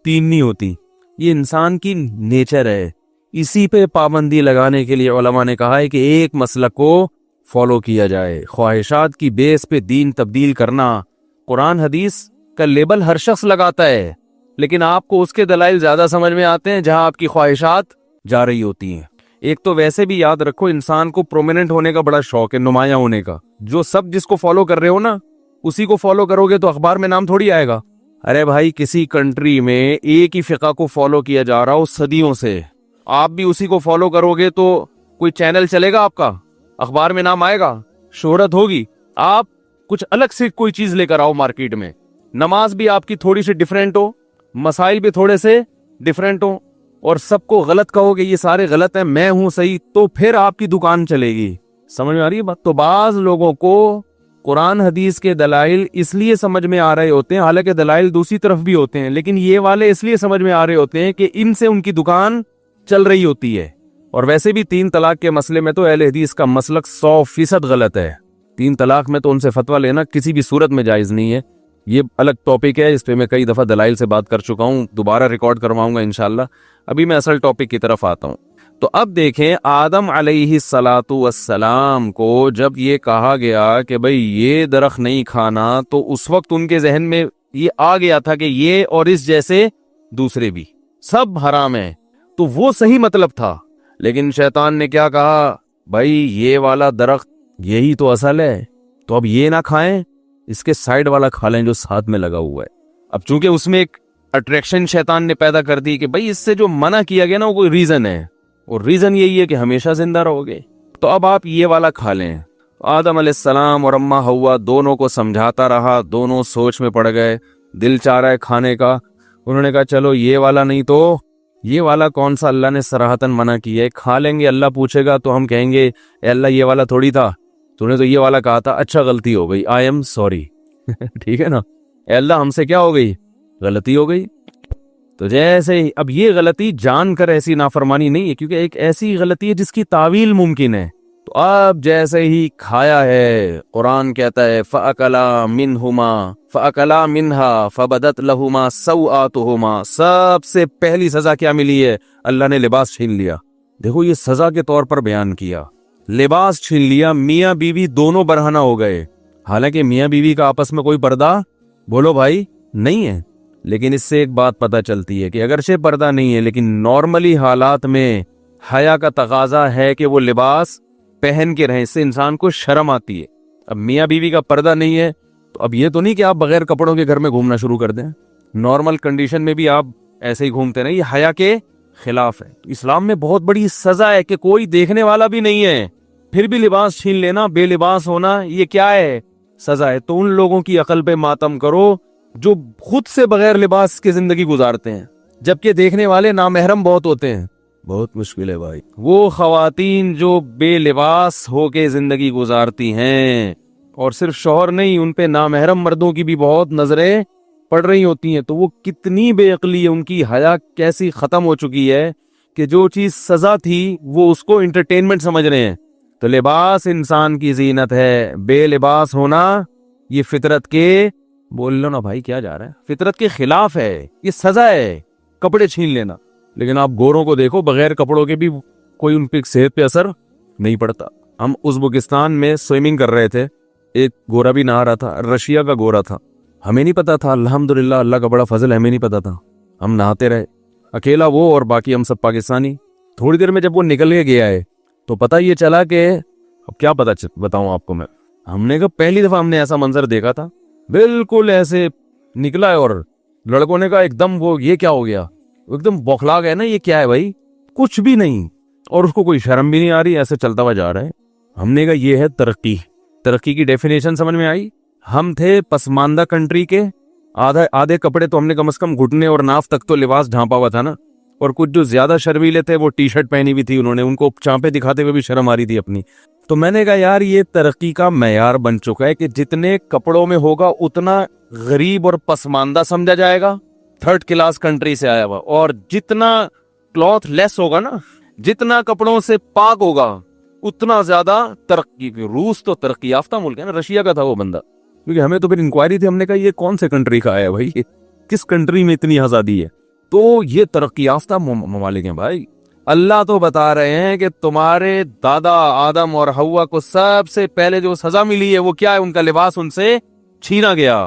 3 نہیں ہوتی۔ یہ انسان کی نیچر ہے. اسی پہ پابندی لگانے کے لیے علماء نے کہا ہے کہ ایک مسلک کو فالو کیا جائے. خواہشات کی بیس پہ دین تبدیل کرنا، قرآن حدیث کا لیبل ہر شخص لگاتا ہے، لیکن آپ کو اس کے دلائل زیادہ سمجھ میں آتے ہیں جہاں آپ کی خواہشات جا رہی ہوتی ہیں. ایک تو ویسے بھی یاد رکھو انسان کو پرومیننٹ ہونے کا بڑا شوق ہے، نمایاں ہونے کا. جو سب جس کو فالو کر رہے ہو نا اسی کو فالو کرو گے تو اخبار میں نام تھوڑی آئے گا. ارے بھائی کسی کنٹری میں ایک ہی فقہ کو فالو کیا جا رہا ہو صدیوں سے، آپ بھی اسی کو فالو کرو گے تو کوئی چینل چلے گا آپ کا، اخبار میں نام آئے گا، شہرت ہوگی. آپ کچھ الگ سے کوئی چیز لے کر آؤ مارکیٹ میں، نماز بھی آپ کی تھوڑی سی ڈیفرنٹ ہو، مسائل بھی تھوڑے سے ڈیفرنٹ ہو، اور سب کو غلط کہو گے یہ سارے غلط ہیں میں ہوں صحیح، تو پھر آپ کی دکان چلے گی. سمجھ میں آ رہی ہے بات؟ تو بعض لوگوں کو قرآن حدیث کے دلائل اس لیے سمجھ میں آ رہے ہوتے ہیں، حالانکہ دلائل دوسری طرف بھی ہوتے ہیں، لیکن یہ والے اس لیے سمجھ میں آ رہے ہوتے ہیں کہ ان سے ان کی دکان چل رہی ہوتی ہے. اور ویسے بھی 3 طلاق کے مسئلے میں تو اہل حدیث کا مسلک 100% غلط ہے. 3 طلاق میں تو ان سے فتویٰ لینا کسی بھی صورت میں جائز نہیں ہے. یہ الگ ٹاپک ہے، اس پہ میں کئی دفعہ دلائل سے بات کر چکا ہوں، دوبارہ ریکارڈ کرواؤں گا انشاءاللہ. ابھی میں اصل ٹاپک کی طرف آتا ہوں. تو اب دیکھیں آدم علیہ الصلاۃ والسلام کو جب یہ کہا گیا کہ بھئی یہ درخت نہیں کھانا، تو اس وقت ان کے ذہن میں یہ آ گیا تھا کہ یہ اور اس جیسے دوسرے بھی سب حرام ہیں، تو وہ صحیح مطلب تھا. لیکن شیطان نے کیا کہا، بھائی یہ والا درخت یہی تو اصل ہے، تو اب یہ نہ کھائیں، اس کے سائیڈ والا کھا لیں جو ساتھ میں لگا ہوا ہے. اب چونکہ اس میں ایک اٹریکشن شیطان نے پیدا کر دی کہ بھئی اس سے جو منع کیا گیا نا وہ کوئی ریزن ہے، اور ریزن یہی ہے کہ ہمیشہ زندہ رہو گے، تو اب آپ یہ والا کھا لیں. آدم علیہ السلام اور اماں حوا دونوں کو سمجھاتا رہا، دونوں سوچ میں پڑ گئے، دل چاہ رہا ہے کھانے کا. انہوں نے کہا چلو یہ والا نہیں تو یہ والا کون سا اللہ نے صراحتاً منع کیا ہے، کھا لیں گے. اللہ پوچھے گا تو ہم کہیں گے اے اللہ یہ والا تھوڑی تھا، تو نے تو یہ والا کہا تھا، اچھا غلطی ہو گئی، آئی ایم سوری. ٹھیک ہے نا، اے اللہ ہم سے کیا ہو گئی، غلطی ہو گئی. تو جیسے اب یہ غلطی جان کر ایسی نافرمانی نہیں ہے، کیونکہ ایک ایسی غلطی ہے جس کی تعویل ممکن ہے. تو اب جیسے ہی کھایا ہے، قرآن کہتا ہے فَأَكَلَا مِنْهَا فَبَدَتْ لَهُمَا سَوْآتُهُمَا. سب سے پہلی سزا کیا ملی ہے، اللہ نے لباس چھین لیا. دیکھو یہ سزا کے طور پر بیان کیا، لباس چھین لیا. میاں بیوی دونوں برہنہ ہو گئے، حالانکہ میاں بیوی کا آپس میں کوئی پردہ بولو بھائی نہیں ہے. لیکن اس سے ایک بات پتہ چلتی ہے کہ اگرچہ پردہ نہیں ہے لیکن نارملی حالات میں حیا کا تقاضا ہے کہ وہ لباس پہن کے رہیں، اس سے انسان کو شرم آتی ہے. اب میاں بیوی کا پردہ نہیں ہے تو اب یہ تو نہیں کہ آپ بغیر کپڑوں کے گھر میں گھومنا شروع کر دیں، نارمل کنڈیشن میں بھی آپ ایسے ہی گھومتے رہیں، یہ حیا کے خلاف ہے. اسلام میں بہت بڑی سزا ہے کہ کوئی دیکھنے والا بھی نہیں ہے پھر بھی لباس چھین لینا، بے لباس ہونا، یہ کیا ہے، سزا ہے. تو ان لوگوں کی عقل پہ ماتم کرو جو خود سے بغیر لباس کی زندگی گزارتے ہیں، جبکہ دیکھنے والے نامحرم بہت ہوتے ہیں. بہت مشکل ہے بھائی. وہ خواتین جو بے لباس ہو کے زندگی گزارتی ہیں، اور صرف شوہر نہیں ان پہ نامحرم مردوں کی بھی بہت نظریں پڑ رہی ہوتی ہیں، تو وہ کتنی بے عقلی ہے، ان کی حیا کیسی ختم ہو چکی ہے کہ جو چیز سزا تھی وہ اس کو انٹرٹینمنٹ سمجھ رہے ہیں. تو لباس انسان کی زینت ہے، بے لباس ہونا یہ فطرت کے بول لو نا بھائی کیا جا رہا ہے، فطرت کے خلاف ہے، یہ سزا ہے کپڑے چھین لینا. لیکن آپ گوروں کو دیکھو بغیر کپڑوں کے بھی کوئی ان پہ صحت پہ اثر نہیں پڑتا. ہم ازبکستان میں سوئمنگ کر رہے تھے، ایک گورا بھی نہا رہا تھا، رشیا کا گورا تھا، ہمیں نہیں پتا تھا، الحمدللہ اللہ کا بڑا فضل ہے، ہمیں نہیں پتا تھا، ہم نہاتے رہے، اکیلا وہ اور باقی ہم سب پاکستانی. تھوڑی دیر میں جب وہ نکل کے گیا ہے تو پتہ یہ چلا کہ اب کیا پتہ بتاؤں آپ کو میں، ہم نے کہا پہلی دفعہ ہم نے ایسا منظر دیکھا تھا، بالکل ایسے نکلا ہے، اور لڑکوں نے کہا ایک دم وہ یہ کیا ہو گیا، ایک دم بوکھلا گئے نا، یہ کیا ہے بھائی، کچھ بھی نہیں، اور اس کو کوئی شرم بھی نہیں آ رہی، ایسے چلتا ہوا جا رہا ہے. ہم نے کہا یہ ہے ترقی. ترقی کی ڈیفینیشن سمجھ میں آئی. ہم تھے پسماندہ کنٹری کے، آدھے کپڑے تو ہم نے کم از کم گھٹنے اور ناف تک تو لباس ڈھانپا ہوا تھا نا، اور کچھ جو زیادہ شرمیلے تھے وہ ٹی شرٹ پہنی ہوئی تھی، انہوں نے ان کو چانپے دکھاتے ہوئے بھی شرم آ رہی تھی اپنی. تو میں نے کہا یار یہ ترقی کا معیار بن چکا ہے کہ جتنے کپڑوں میں ہوگا اتنا غریب اور پسماندہ سمجھا جائے گا، 3rd کلاس کنٹری سے آیا ہوا، اور جتنا کلوتھ لیس ہوگا نا، جتنا کپڑوں سے پاک ہوگا اتنا زیادہ ترقی. روس تو ترقی یافتہ ملک ہے نا، رشیا کا تھا وہ بندہ، کیونکہ ہمیں تو پھر انکوائری تھی، ہم نے کہا یہ کون سے کنٹری کا آیا بھائی، کس کنٹری میں اتنی آزادی ہے. تو یہ ترقی یافتہ ممالک ہیں بھائی. اللہ تو بتا رہے ہیں کہ تمہارے دادا آدم اور حوا کو سب سے پہلے جو سزا ملی ہے وہ کیا ہے؟ ان کا لباس ان سے چھینا گیا.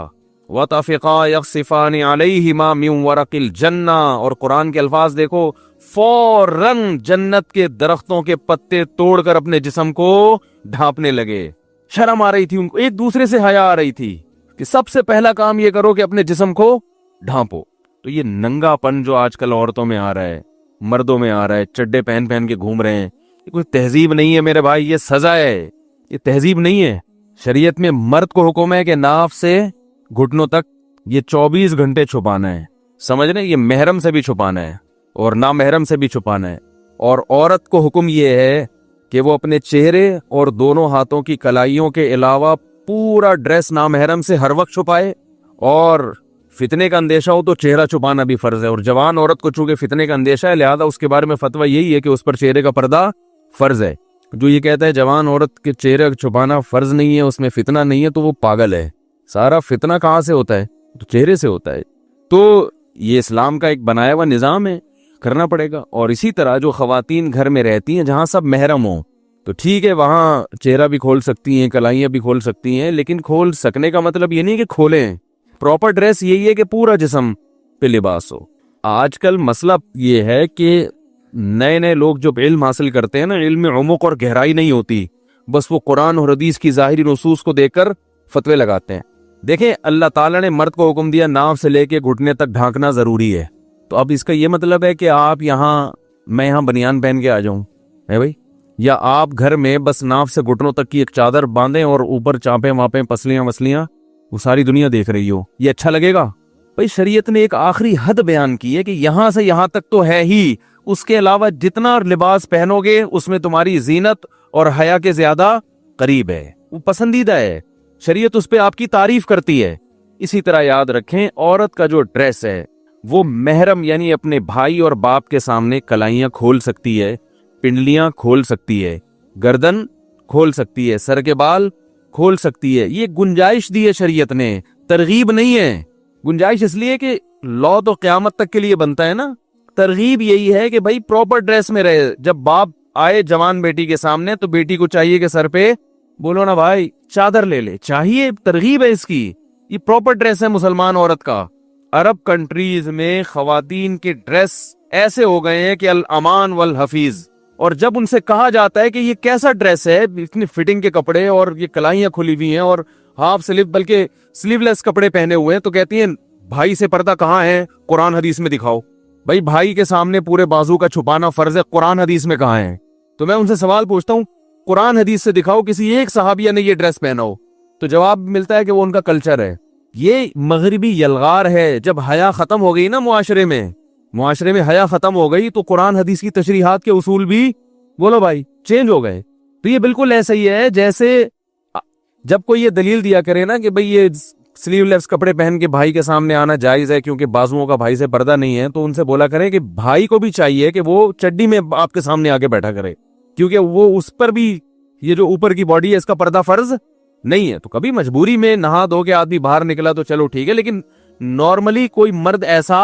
وَطَفِقَا يَخْصِفَانِ عَلَيْهِمَا مِنْ وَرَقِ الْجَنَّةِ. اور قرآن کے الفاظ دیکھو، فوراً جنت کے درختوں کے پتے توڑ کر اپنے جسم کو ڈھانپنے لگے. شرم آ رہی تھی ان کو، ایک دوسرے سے حیا آ رہی تھی کہ سب سے پہلا کام یہ کرو کہ اپنے جسم کو ڈھانپو. تو یہ ننگا پن جو آج کل عورتوں میں آ رہا ہے، مردوں میں آ رہا ہے، چڈے پہن پہن کے گھوم رہے ہیں، یہ کوئی تہذیب نہیں ہے میرے بھائی، یہ سزا ہے، یہ تہذیب نہیں ہے. شریعت میں مرد کو حکم ہے کہ ناف سے گھٹنوں تک یہ 24 گھنٹے چھپانا ہے. سمجھ رہے ہیں؟ یہ محرم سے بھی چھپانا ہے اور نامحرم سے بھی چھپانا ہے. اور عورت کو حکم یہ ہے کہ وہ اپنے چہرے اور دونوں ہاتھوں کی کلائیوں کے علاوہ پورا ڈریس نامحرم سے ہر وقت چھپائے. اور فتنے کا اندیشہ ہو تو چہرہ چھپانا بھی فرض ہے. اور جوان عورت کو چونکہ فتنے کا اندیشہ ہے لہذا اس کے بارے میں فتویٰ یہی ہے کہ اس پر چہرے کا پردہ فرض ہے. جو یہ کہتا ہے جوان عورت کے چہرے چھپانا فرض نہیں ہے، اس میں فتنہ نہیں ہے، تو وہ پاگل ہے. سارا فتنہ کہاں سے ہوتا ہے؟ تو چہرے سے ہوتا ہے. تو یہ اسلام کا ایک بنایا ہوا نظام ہے، کرنا پڑے گا. اور اسی طرح جو خواتین گھر میں رہتی ہیں جہاں سب محرم ہوں تو ٹھیک ہے، وہاں چہرہ بھی کھول سکتی ہیں، کلائیاں بھی کھول سکتی ہیں، لیکن کھول سکنے کا مطلب یہ نہیں کہ کھولیں. پراپر ڈریس یہی ہے کہ پورا جسم پہ لباس ہو. آج کل مسئلہ یہ ہے کہ نئے نئے لوگ جو علم حاصل کرتے ہیں نا، علم میں عمق اور گہرائی نہیں ہوتی، بس وہ قرآن اور حدیث کی ظاہری نصوص کو دیکھ کر فتوے لگاتے ہیں. دیکھیں، اللہ تعالیٰ نے مرد کو حکم دیا ناف سے لے کے گھٹنے تک ڈھانکنا ضروری ہے. تو اب اس کا یہ مطلب ہے کہ آپ میں یہاں بنیان پہن کے آ جاؤں ہے بھائی، یا آپ گھر میں بس ناف سے گھٹنوں تک کی ایک چادر باندھیں اور اوپر چانپیں واپیں پسلیاں وسلیاں وہ ساری دنیا دیکھ رہی ہو؟ یہ اچھا لگے گا؟ بھائی شریعت نے ایک آخری حد بیان کی ہے کہ یہاں سے یہاں تک تو ہے ہی، اس کے علاوہ جتنا لباس پہنو گے اس میں تمہاری زینت اور حیا کے زیادہ قریب ہے، وہ پسندیدہ ہے، شریعت اس پہ آپ کی تعریف کرتی ہے. اسی طرح یاد رکھیں، عورت کا جو ڈریس ہے وہ محرم یعنی اپنے بھائی اور باپ کے سامنے کلائیاں کھول سکتی ہے، پنڈلیاں کھول سکتی ہے، گردن کھول سکتی ہے، سر کے بال کھول سکتی ہے. یہ گنجائش دی ہے شریعت نے، ترغیب نہیں ہے. گنجائش اس لیے کہ لا تو قیامت تک کے لیے بنتا ہے نا. ترغیب یہی ہے کہ بھائی پراپر ڈریس میں رہے. جب باپ آئے جوان بیٹی کے سامنے تو بیٹی کو چاہیے کہ سر پہ بولو نا بھائی چادر لے لے، چاہیے، ترغیب ہے اس کی. یہ پراپر ڈریس ہے مسلمان عورت کا. عرب کنٹریز میں خواتین کے ڈریس ایسے ہو گئے ہیں کہ الامان والحفیظ. اور جب ان سے کہا جاتا ہے کہ یہ کیسا ڈریس ہے، اتنی فٹنگ کے کپڑے اور یہ کلائیاں کھلی ہوئی ہیں اور ہاف سلیو بلکہ سلیو لیس کپڑے پہنے ہوئے ہیں، تو کہتی ہیں بھائی سے پردہ کہاں ہے؟ قرآن حدیث میں دکھاؤ. بھائی بھائی کے سامنے پورے بازو کا چھپانا فرض ہے، قرآن حدیث میں کہاں ہے؟ تو میں ان سے سوال پوچھتا ہوں، قرآن حدیث سے دکھاؤ کسی ایک صحابیہ نے یہ ڈریس پہنا ہو. تو جواب ملتا ہے کہ وہ ان کا کلچر ہے. یہ مغربی یلغار ہے. جب حیا ختم ہو گئی نا معاشرے میں حیا ختم ہو گئی تو قرآن حدیث کی تشریحات کے اصول بھی بولو بھائی چینج ہو گئے. تو یہ بالکل ایسا ہی ہے جیسے جب کوئی یہ دلیل دیا کرے نا کہ بھئی یہ سلیو لیس کپڑے پہن کے بھائی کے سامنے آنا جائز ہے کیونکہ بازوؤں کا بھائی سے پردہ نہیں ہے، تو ان سے بولا کرے کہ بھائی کو بھی چاہیے کہ وہ چڈی میں آپ کے سامنے آگے بیٹھا کرے، کیونکہ وہ اس پر بھی یہ جو اوپر کی باڈی ہے اس کا پردہ فرض نہیں ہے. تو کبھی مجبوری میں نہا دھو کے آدمی باہر نکلا تو چلو ٹھیک ہے، لیکن نارملی کوئی مرد ایسا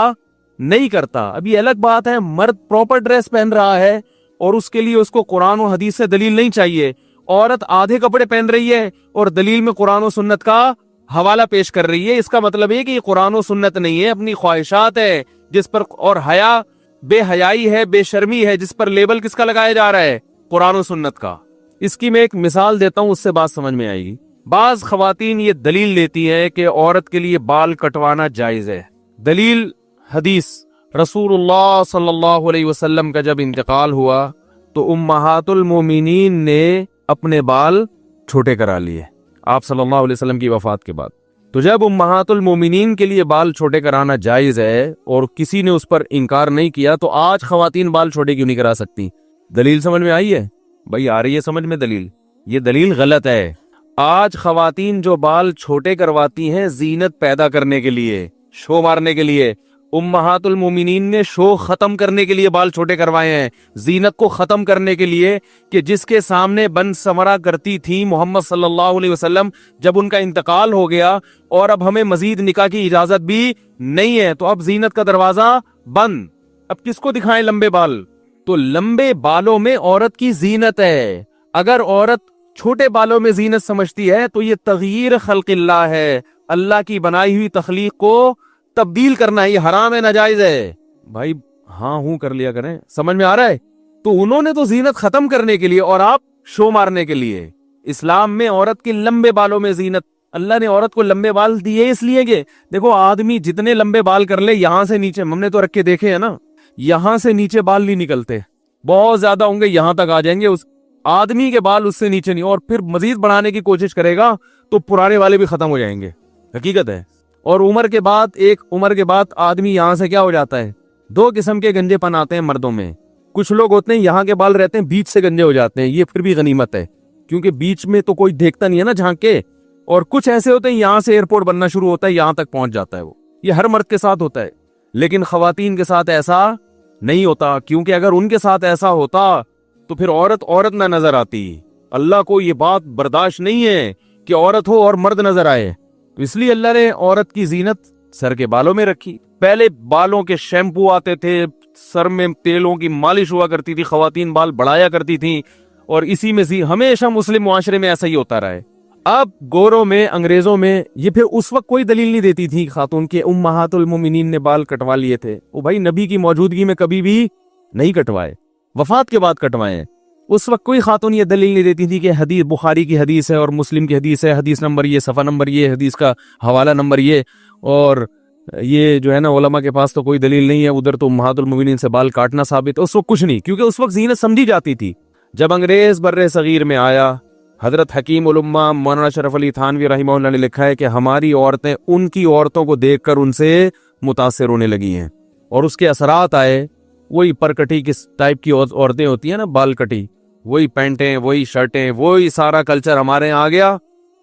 نہیں کرتا. اب یہ الگ بات ہے، مرد پراپر ڈریس پہن رہا ہے اور اس کے لیے اس کو قرآن و حدیث سے دلیل نہیں چاہیے. عورت آدھے کپڑے پہن رہی ہے اور دلیل میں قرآن و سنت کا حوالہ پیش کر رہی ہے. اس کا مطلب ہے کہ یہ قرآن و سنت نہیں ہے، اپنی خواہشات ہے جس پر، اور حیا بے حیائی ہے، بے شرمی ہے جس پر لیبل کس کا لگایا جا رہا ہے؟ قرآن و سنت کا. اس کی میں ایک مثال دیتا ہوں، اس سے بات سمجھ میں آئے گی. بعض خواتین یہ دلیل لیتی ہیں کہ عورت کے لیے بال کٹوانا جائز ہے. دلیل حدیث، رسول اللہ صلی اللہ علیہ وسلم کا جب انتقال ہوا تو امہات المومنین نے اپنے بال چھوٹے کرا لیے آپ صلی اللہ علیہ وسلم کی وفات کے بعد. تو جب امہات المومنین کے لیے بال چھوٹے کرانا جائز ہے اور کسی نے اس پر انکار نہیں کیا، تو آج خواتین بال چھوٹے کیوں نہیں کرا سکتی؟ دلیل سمجھ میں آئی ہے بھائی؟ آ رہی ہے سمجھ میں دلیل؟ یہ دلیل غلط ہے. آج خواتین جو بال چھوٹے کرواتی ہیں زینت پیدا کرنے کے لیے، شو مارنے کے لیے. امہات المومنین نے شو ختم کرنے کے لیے بال چھوٹے کروائے ہیں، زینت کو ختم کرنے کے لیے، کہ جس کے سامنے بن سمرا کرتی تھی محمد صلی اللہ علیہ وسلم، جب ان کا انتقال ہو گیا اور اب ہمیں مزید نکاح کی اجازت بھی نہیں ہے، تو اب زینت کا دروازہ بند. اب کس کو دکھائیں لمبے بال؟ تو لمبے بالوں میں عورت کی زینت ہے. اگر عورت چھوٹے بالوں میں زینت سمجھتی ہے تو یہ تغییر خلق اللہ ہے، اللہ کی بنائی ہوئی تخلیق کو تبدیل کرنا ہے، یہ حرام ہے، ناجائز ہے. بھائی ہاں ہوں کر لیا کریں، سمجھ میں آ رہا ہے؟ تو انہوں نے تو زینت ختم کرنے کے لیے اور آپ شو مارنے کے لیے. اسلام میں عورت کے لمبے بالوں میں زینت، اللہ نے عورت کو لمبے بال دیے اس لیے کہ دیکھو آدمی جتنے لمبے بال کر لے یہاں سے نیچے، ہم نے تو رکھ کے دیکھے ہیں نا، یہاں سے نیچے بال نہیں نکلتے، بہت زیادہ ہوں گے یہاں تک آ جائیں گے، اس آدمی کے بال اس سے نیچے نہیں، اور پھر مزید بڑھانے کی کوشش کرے گا تو پرانے والے بھی ختم ہو جائیں گے، حقیقت ہے. اور عمر کے بعد، ایک عمر کے بعد آدمی یہاں سے کیا ہو جاتا ہے، دو قسم کے گنجے پن آتے ہیں مردوں میں. کچھ لوگ ہوتے ہیں یہاں کے بال رہتے ہیں بیچ سے گنجے ہو جاتے ہیں، یہ پھر بھی غنیمت ہے کیونکہ بیچ میں تو کوئی دیکھتا نہیں ہے نا جھانک کے. اور کچھ ایسے ہوتے ہیں یہاں سے ایئرپورٹ بننا شروع ہوتا ہے، یہاں تک پہنچ جاتا ہے، وہ یہ ہر مرد کے ساتھ ہوتا ہے. لیکن خواتین کے ساتھ ایسا نہیں ہوتا، کیونکہ اگر ان کے ساتھ ایسا ہوتا تو پھر عورت نہ نظر آتی. اللہ کو یہ بات برداشت نہیں ہے کہ عورت ہو اور مرد نظر آئے، اس لیے اللہ نے عورت کی زینت سر کے بالوں میں رکھی. پہلے بالوں کے شیمپو آتے تھے، سر میں تیلوں کی مالش ہوا کرتی تھی، خواتین بال بڑھایا کرتی تھیں، اور اسی میں ہمیشہ مسلم معاشرے میں ایسا ہی ہوتا رہا ہے. اب گوروں میں، انگریزوں میں یہ پھر اس وقت کوئی دلیل نہیں دیتی تھی خاتون کے امہات المومنین نے بال کٹوا لیے تھے، وہ بھائی نبی کی موجودگی میں کبھی بھی نہیں کٹوائے، وفات کے بعد کٹوائے. اس وقت کوئی خاتون یہ دلیل نہیں دیتی تھی کہ حدیث بخاری کی حدیث ہے اور مسلم کی حدیث ہے، حدیث نمبر یہ، صفحہ نمبر یہ، حدیث کا حوالہ نمبر یہ، اور یہ جو ہے نا علماء کے پاس تو کوئی دلیل نہیں ہے، ادھر تو امہات المومنین سے بال کاٹنا ثابت ہے. اس وقت کچھ نہیں، کیونکہ اس وقت زینت سمجھی جاتی تھی. جب انگریز بر صغیر میں آیا، حضرت حکیم الامہ مولانا شرف علی تھانوی رحمہ اللہ نے لکھا ہے کہ ہماری عورتیں ان کی عورتوں کو دیکھ کر ان سے متاثر ہونے لگی ہیں، اور اس کے اثرات آئے. وہی پرکٹی کس ٹائپ کی عورتیں ہوتی ہیں نا، بال کٹی، وہی پینٹیں، وہی شرٹیں، وہی سارا کلچر ہمارے یہاں آ گیا.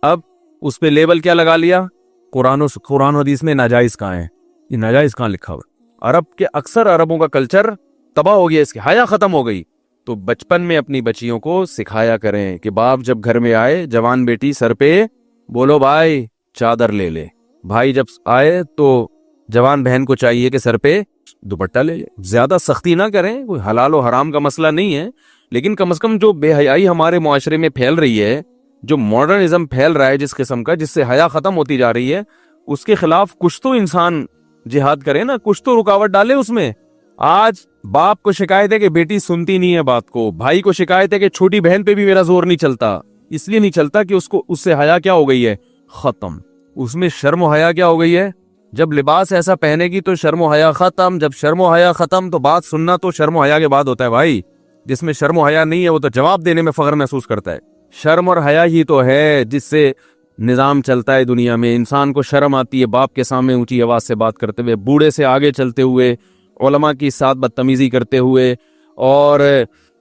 اب اس پہ لیبل کیا لگا لیا، قرآن و حدیث میں ناجائز کہاں ہے، یہ ناجائز کہاں لکھا ہوا. عرب کے اکثر عربوں کا کلچر تباہ ہو گیا، اس کی حیا ختم ہو گئی. تو بچپن میں اپنی بچیوں کو سکھایا کریں کہ باپ جب گھر میں آئے، جوان بیٹی سر پہ بولو بھائی چادر لے لے، بھائی جب آئے تو جوان بہن کو چاہیے کہ سر پہ دوپٹہ لے لے. زیادہ سختی نہ کریں، کوئی حلال و حرام کا مسئلہ نہیں ہے، لیکن کم از کم جو بے حیائی ہمارے معاشرے میں پھیل رہی ہے، جو ماڈرنزم پھیل رہا ہے جس قسم کا، جس سے حیا ختم ہوتی جا رہی ہے، اس کے خلاف کچھ تو انسان جہاد کرے نا، کچھ تو رکاوٹ ڈالے اس میں. آج باپ کو شکایت ہے کہ بیٹی سنتی نہیں ہے بات کو، بھائی کو شکایت ہے کہ چھوٹی بہن پہ بھی میرا زور نہیں چلتا. اس لیے نہیں چلتا کہ اس سے حیا کیا ہو گئی ہے، ختم. اس میں شرم و حیا کیا ہو گئی ہے، جب لباس ایسا پہنے گی تو شرم و حیا ختم. جب شرم و حیا ختم تو بات سننا تو شرم و حیا کے بعد ہوتا ہے. بھائی جس میں شرم و حیا نہیں ہے وہ تو جواب دینے میں فخر محسوس کرتا ہے. شرم اور حیا ہی تو ہے جس سے نظام چلتا ہے دنیا میں. انسان کو شرم آتی ہے باپ کے سامنے اونچی آواز سے بات کرتے ہوئے، بوڑھے سے آگے چلتے ہوئے، علماء کی ساتھ بدتمیزی کرتے ہوئے، اور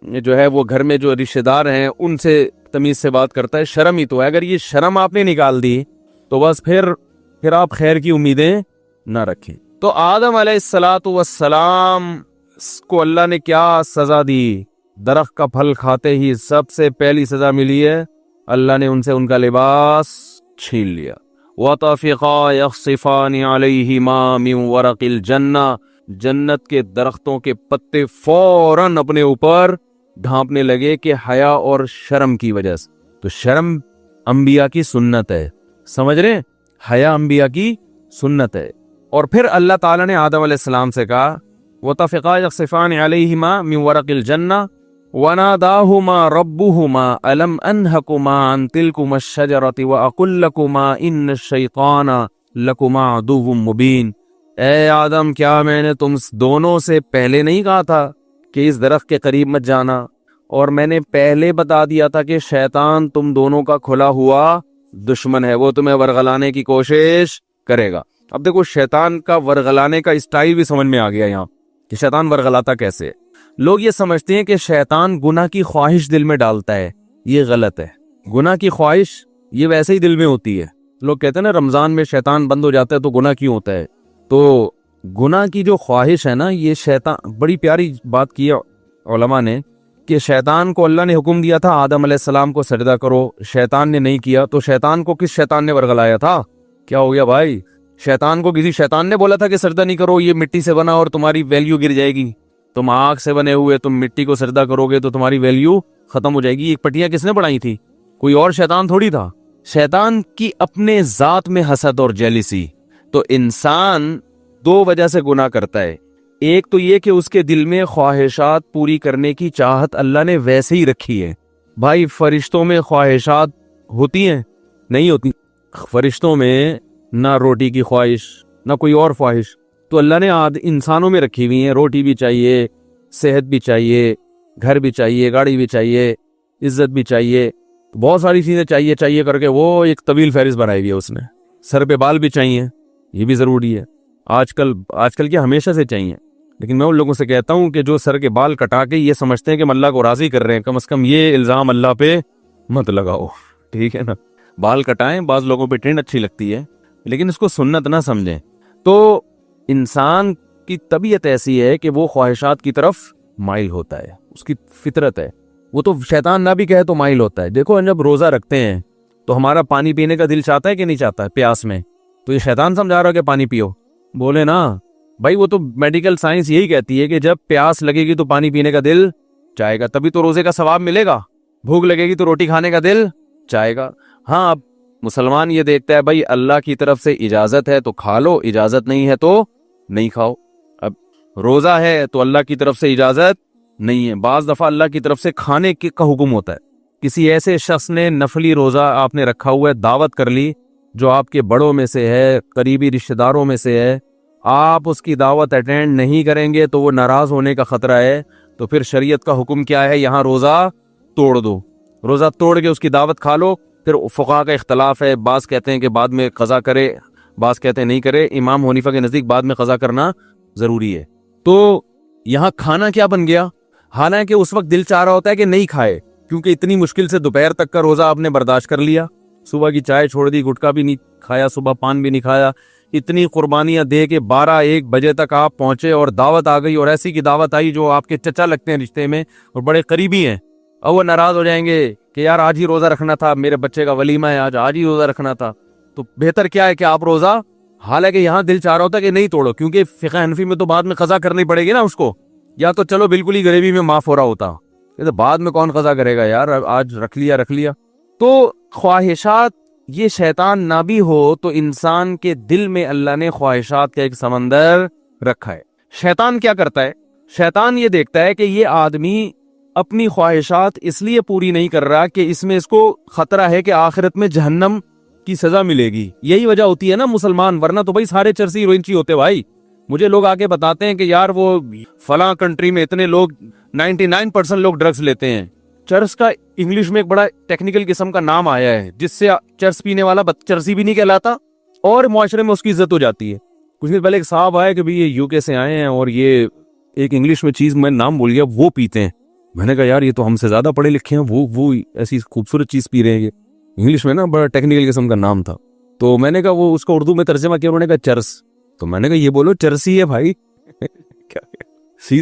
جو ہے وہ گھر میں جو رشتہ دار ہیں ان سے تمیز سے بات کرتا ہے. شرم ہی تو ہے. اگر یہ شرم آپ نے نکال دی تو بس پھر آپ خیر کی امیدیں نہ رکھیں. تو آدم علیہ السلام کو اللہ نے کیا سزا دی؟ درخت کا پھل کھاتے ہی سب سے پہلی سزا ملی ہے، اللہ نے ان سے ان کا لباس چھین لیا. وَطَفِقَا يَخْصِفَانِ عَلَيْهِمَا مِنْ وَرَقِ الْجَنَّةِ، جنت کے درختوں کے پتے فوراً اپنے اوپر ڈھانپنے لگے کہ حیا اور شرم کی وجہ سے. تو شرم انبیاء کی سنت ہے، سمجھ رہے ہیں؟ حیا انبیاء کی سنت ہے. اور پھر اللہ تعالیٰ نے آدم علیہ السلام سے کہا وَطَفِقَا يَخْصِفَانِ عَلَيْهِمَا مِنْ وَرَقِ الْجَنَّةِ وَنَادَاهُمَا رَبُّهُمَا أَلَمْ أَنْهَكُمَا عَنْ تِلْكُمَا الشَّجَرَةِ وَأَقُلْ لَكُمَا إِنَّ الشَّيْطَانَ لَكُمَا عَدُوٌّ مُبِينٌ. اے آدم کیا میں نے تم دونوں سے پہلے نہیں کہا تھا کہ اس درخت کے قریب مت جانا؟ اور میں نے پہلے بتا دیا تھا کہ شیطان تم دونوں کا کھلا ہوا دشمن ہے، وہ تمہیں ورغلانے کی کوشش کرے گا. اب دیکھو شیطان کا ورغلانے کا اسٹائل بھی سمجھ میں آ گیا یہاں کہ شیطان ورغلاتا کیسے ہے. لوگ یہ سمجھتے ہیں کہ شیطان گناہ کی خواہش دل میں ڈالتا ہے، یہ غلط ہے. گناہ کی خواہش یہ ویسے ہی دل میں ہوتی ہے. لوگ کہتے ہیں نا رمضان میں شیطان بند ہو جاتا ہے تو گناہ کیوں ہوتا ہے؟ تو گناہ کی جو خواہش ہے نا، یہ شیطان، بڑی پیاری بات کی علماء نے کہ شیطان کو اللہ نے حکم دیا تھا آدم علیہ السلام کو سجدہ کرو، شیطان نے نہیں کیا، تو شیطان کو کس شیطان نے ورغلایا تھا؟ کیا ہو گیا بھائی؟ شیطان کو کسی شیطان نے بولا تھا کہ سجدہ نہیں کرو، یہ مٹی سے بنا اور تمہاری ویلیو گر جائے گی؟ تم آگ سے بنے ہوئے، تم مٹی کو سجدہ کرو گے تو تمہاری ویلیو ختم ہو جائے گی۔ ایک پٹیاں کس نے بڑھائی تھی؟ کوئی اور شیطان تھوڑی تھا۔ شیطان کی اپنے ذات میں حسد اور جیلسی۔ تو انسان دو وجہ سے گناہ کرتا ہے، ایک تو یہ کہ اس کے دل میں خواہشات پوری کرنے کی چاہت اللہ نے ویسے ہی رکھی ہے۔ بھائی فرشتوں میں خواہشات ہوتی ہیں؟ نہیں ہوتی۔ فرشتوں میں نہ روٹی کی خواہش نہ کوئی اور خواہش، تو اللہ نے انسانوں میں رکھی ہوئی ہیں۔ روٹی بھی چاہیے، صحت بھی چاہیے، گھر بھی چاہیے، گاڑی بھی چاہیے، عزت بھی چاہیے، بہت ساری چیزیں چاہیے کر کے وہ ایک طویل فہرست بنائی ہوئی ہے اس نے۔ سر پہ بال بھی چاہیے، یہ بھی ضروری ہے۔ آج کل کیا ہمیشہ سے چاہیے، لیکن میں ان لوگوں سے کہتا ہوں کہ جو سر کے بال کٹا کے یہ سمجھتے ہیں کہ ہم اللہ کو راضی کر رہے ہیں، کم از کم یہ الزام اللہ پہ مت لگاؤ، ٹھیک ہے نا؟ بال کٹائیں، بعض لوگوں پہ ٹرینڈ اچھی لگتی ہے، لیکن اس کو سنت نہ سمجھیں۔ تو انسان کی طبیعت ایسی ہے کہ وہ خواہشات کی طرف مائل ہوتا ہے، اس کی فطرت ہے، وہ تو شیطان نہ بھی کہے تو مائل ہوتا ہے۔ دیکھو جب روزہ رکھتے ہیں تو ہمارا پانی پینے کا دل چاہتا ہے کہ نہیں چاہتا ہے پیاس میں؟ تو یہ شیطان سمجھا رہا ہے کہ پانی پیو؟ بولے نا بھائی، وہ تو میڈیکل سائنس یہی کہتی ہے کہ جب پیاس لگے گی تو پانی پینے کا دل چاہے گا، تبھی تو روزے کا ثواب ملے گا۔ بھوک لگے گی تو روٹی کھانے کا دل چاہے گا۔ ہاں، اب مسلمان یہ دیکھتا ہے بھائی اللہ کی طرف سے اجازت ہے تو کھا لو، اجازت نہیں ہے تو نہیں کھاؤ۔ اب روزہ ہے تو اللہ کی طرف سے اجازت نہیں ہے، بعض دفعہ اللہ کی طرف سے کھانے کا حکم ہوتا ہے۔ کسی ایسے شخص نے نفلی روزہ آپ نے رکھا ہوا ہے، دعوت کر لی جو آپ کے بڑوں میں سے ہے، قریبی رشتہ داروں میں سے ہے، آپ اس کی دعوت اٹینڈ نہیں کریں گے تو وہ ناراض ہونے کا خطرہ ہے، تو پھر شریعت کا حکم کیا ہے؟ یہاں روزہ توڑ دو، روزہ توڑ کے اس کی دعوت کھا لو۔ پھر فقہا کا اختلاف ہے، بعض کہتے ہیں کہ بعد میں قضا کرے، بعض کہتے ہیں نہیں کرے۔ امام حنیفہ کے نزدیک بعد میں قضا کرنا ضروری ہے۔ تو یہاں کھانا کیا بن گیا؟ حالانکہ اس وقت دل چاہ رہا ہوتا ہے کہ نہیں کھائے، کیونکہ اتنی مشکل سے دوپہر تک کا روزہ آپ نے برداشت کر لیا، صبح کی چائے چھوڑ دی، گٹکا بھی نہیں کھایا، صبح پان بھی نہیں کھایا، اتنی قربانیاں دے کے 12-1 بجے تک آپ پہنچے اور دعوت آ گئی، اور ایسی کی دعوت آئی جو آپ کے چچا لگتے ہیں رشتے میں اور بڑے قریبی ہیں، اور وہ ناراض ہو جائیں گے کہ یار آج ہی روزہ رکھنا تھا، میرے بچے کا ولیمہ ہے، آج ہی روزہ رکھنا تھا۔ تو بہتر کیا ہے کہ آپ روزہ، حالانکہ یہاں دل چاہ رہا ہوتا ہے کہ نہیں توڑو، کیونکہ فقہ حنفی میں تو بعد میں قضا کرنی پڑے گی نا اس کو، یا تو چلو بالکل ہی غریبی میں معاف ہو رہا ہوتا، یہ تو بعد میں کون قضا کرے گا یار، آج رکھ لیا۔ تو خواہشات، یہ شیطان نہ بھی ہو تو انسان کے دل میں اللہ نے خواہشات کا ایک سمندر رکھا ہے۔ شیطان کیا کرتا ہے؟ شیطان یہ دیکھتا ہے کہ یہ آدمی اپنی خواہشات اس لیے پوری نہیں کر رہا کہ اس میں اس کو خطرہ ہے کہ آخرت میں جہنم کی سزا ملے گی۔ یہی وجہ ہوتی ہے نا مسلمان، ورنہ تو بھائی سارے چرسی ہیروئنچی ہوتے بھائی۔ مجھے لوگ آ کے بتاتے ہیں کہ یار وہ فلاں کنٹری میں اتنے لوگ 99% لوگ ڈرگز لیتے ہیں۔ چرس کا انگلش میں ایک بڑا ٹیکنیکل قسم کا نام آیا ہے جس سے چرس پینے والا چرسی بھی نہیں کہلاتا اور معاشرے میں اس کی عزت ہو جاتی ہے۔ کچھ دن پہلے ایک صاحب آئے کہ یہ یو کے سے آئے ہیں اور یہ ایک انگلش میں چیز میں نام بول گیا، وہ پیتے ہیں۔ میں نے کہا یار یہ تو ہم سے زیادہ پڑھے لکھے ہیں، وہ ایسی خوبصورت چیز پی رہے ہیں۔ یہ انگلش میں نا بڑا ٹیکنیکل قسم کا نام تھا، تو میں نے کہا وہ اس کو اردو میں ترجمہ کیا، انہوں نے کہا چرس۔ تو میں نے کہا یہ بولو چرسی ہے بھائی۔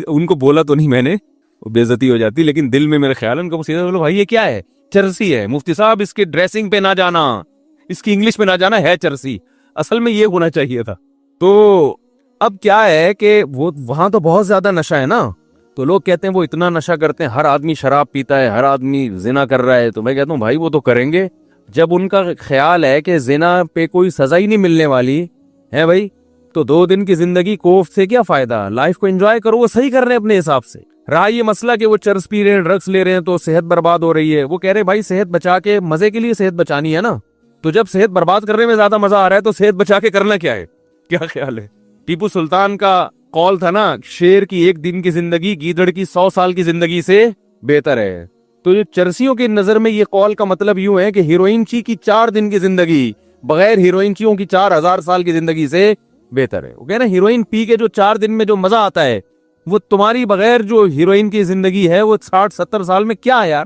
ان کو بولا تو نہیں میں نے، بے عزتی ہو جاتی، لیکن دل میں میرے خیال ہے ان کو سیدھا بولو بھائی یہ کیا ہے؟ چرسی ہے مفتی صاحب، اس کے ڈریسنگ پہ نہ جانا، اس کی انگلش پہ نہ جانا، ہے چرسی، اصل میں یہ ہونا چاہیے تھا۔ تو اب کیا ہے کہ وہ وہاں تو بہت زیادہ نشہ ہے نا، تو لوگ کہتے ہیں وہ اتنا نشہ کرتے ہیں، ہر آدمی شراب پیتا ہے، ہر آدمی زنا کر رہا ہے۔ تو میں کہتا ہوں بھائی وہ تو کریں گے، جب ان کا خیال ہے کہ زنا پہ کوئی سزا ہی نہیں ملنے والی ہے بھائی، تو 2 دن کی زندگی کوفت سے کیا فائدہ؟ لائف کو انجوائے کرو، وہ صحیح کر رہے ہیں اپنے حساب سے۔ رہا یہ مسئلہ کہ وہ چرس پی رہے ہیں، ڈرگس لے رہے ہیں تو صحت برباد ہو رہی ہے، وہ کہہ رہے بھائی صحت بچا کے، مزے کے لیے صحت بچانی ہے نا، تو جب صحت برباد کرنے میں زیادہ مزہ آ رہا ہے تو صحت بچا کے کرنا کیا ہے؟ کیا خیال ہے؟ ٹیپو سلطان کا قول تھا نا، شیر کی 1 دن کی زندگی گیدڑ کی 100 سال کی زندگی سے بہتر ہے۔ تو یہ چرسیوں کی نظر میں یہ قول کا مطلب یوں ہے کہ ہیروئنچی کی 4 دن کی زندگی بغیر ہیروئنچیوں کی 4000 سال کی زندگی سے بہتر ہے۔ وہ کہنا ہیروئن پی کے جو 4 دن میں جو مزہ آتا ہے، وہ تمہاری بغیر جو ہیروئن کی زندگی ہے وہ 60-70 سال میں کیا ہے یار،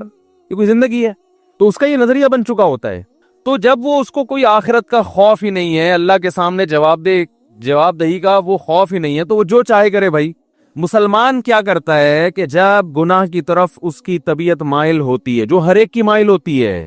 یہ کوئی زندگی ہے؟ تو اس کا یہ نظریہ بن چکا ہوتا ہے۔ تو جب وہ اس کو کوئی آخرت کا خوف ہی نہیں ہے، اللہ کے سامنے جواب دہی کا وہ خوف ہی نہیں ہے، تو وہ جو چاہے کرے بھائی۔ مسلمان کیا کرتا ہے کہ جب گناہ کی طرف اس کی طبیعت مائل ہوتی ہے، جو ہر ایک کی مائل ہوتی ہے،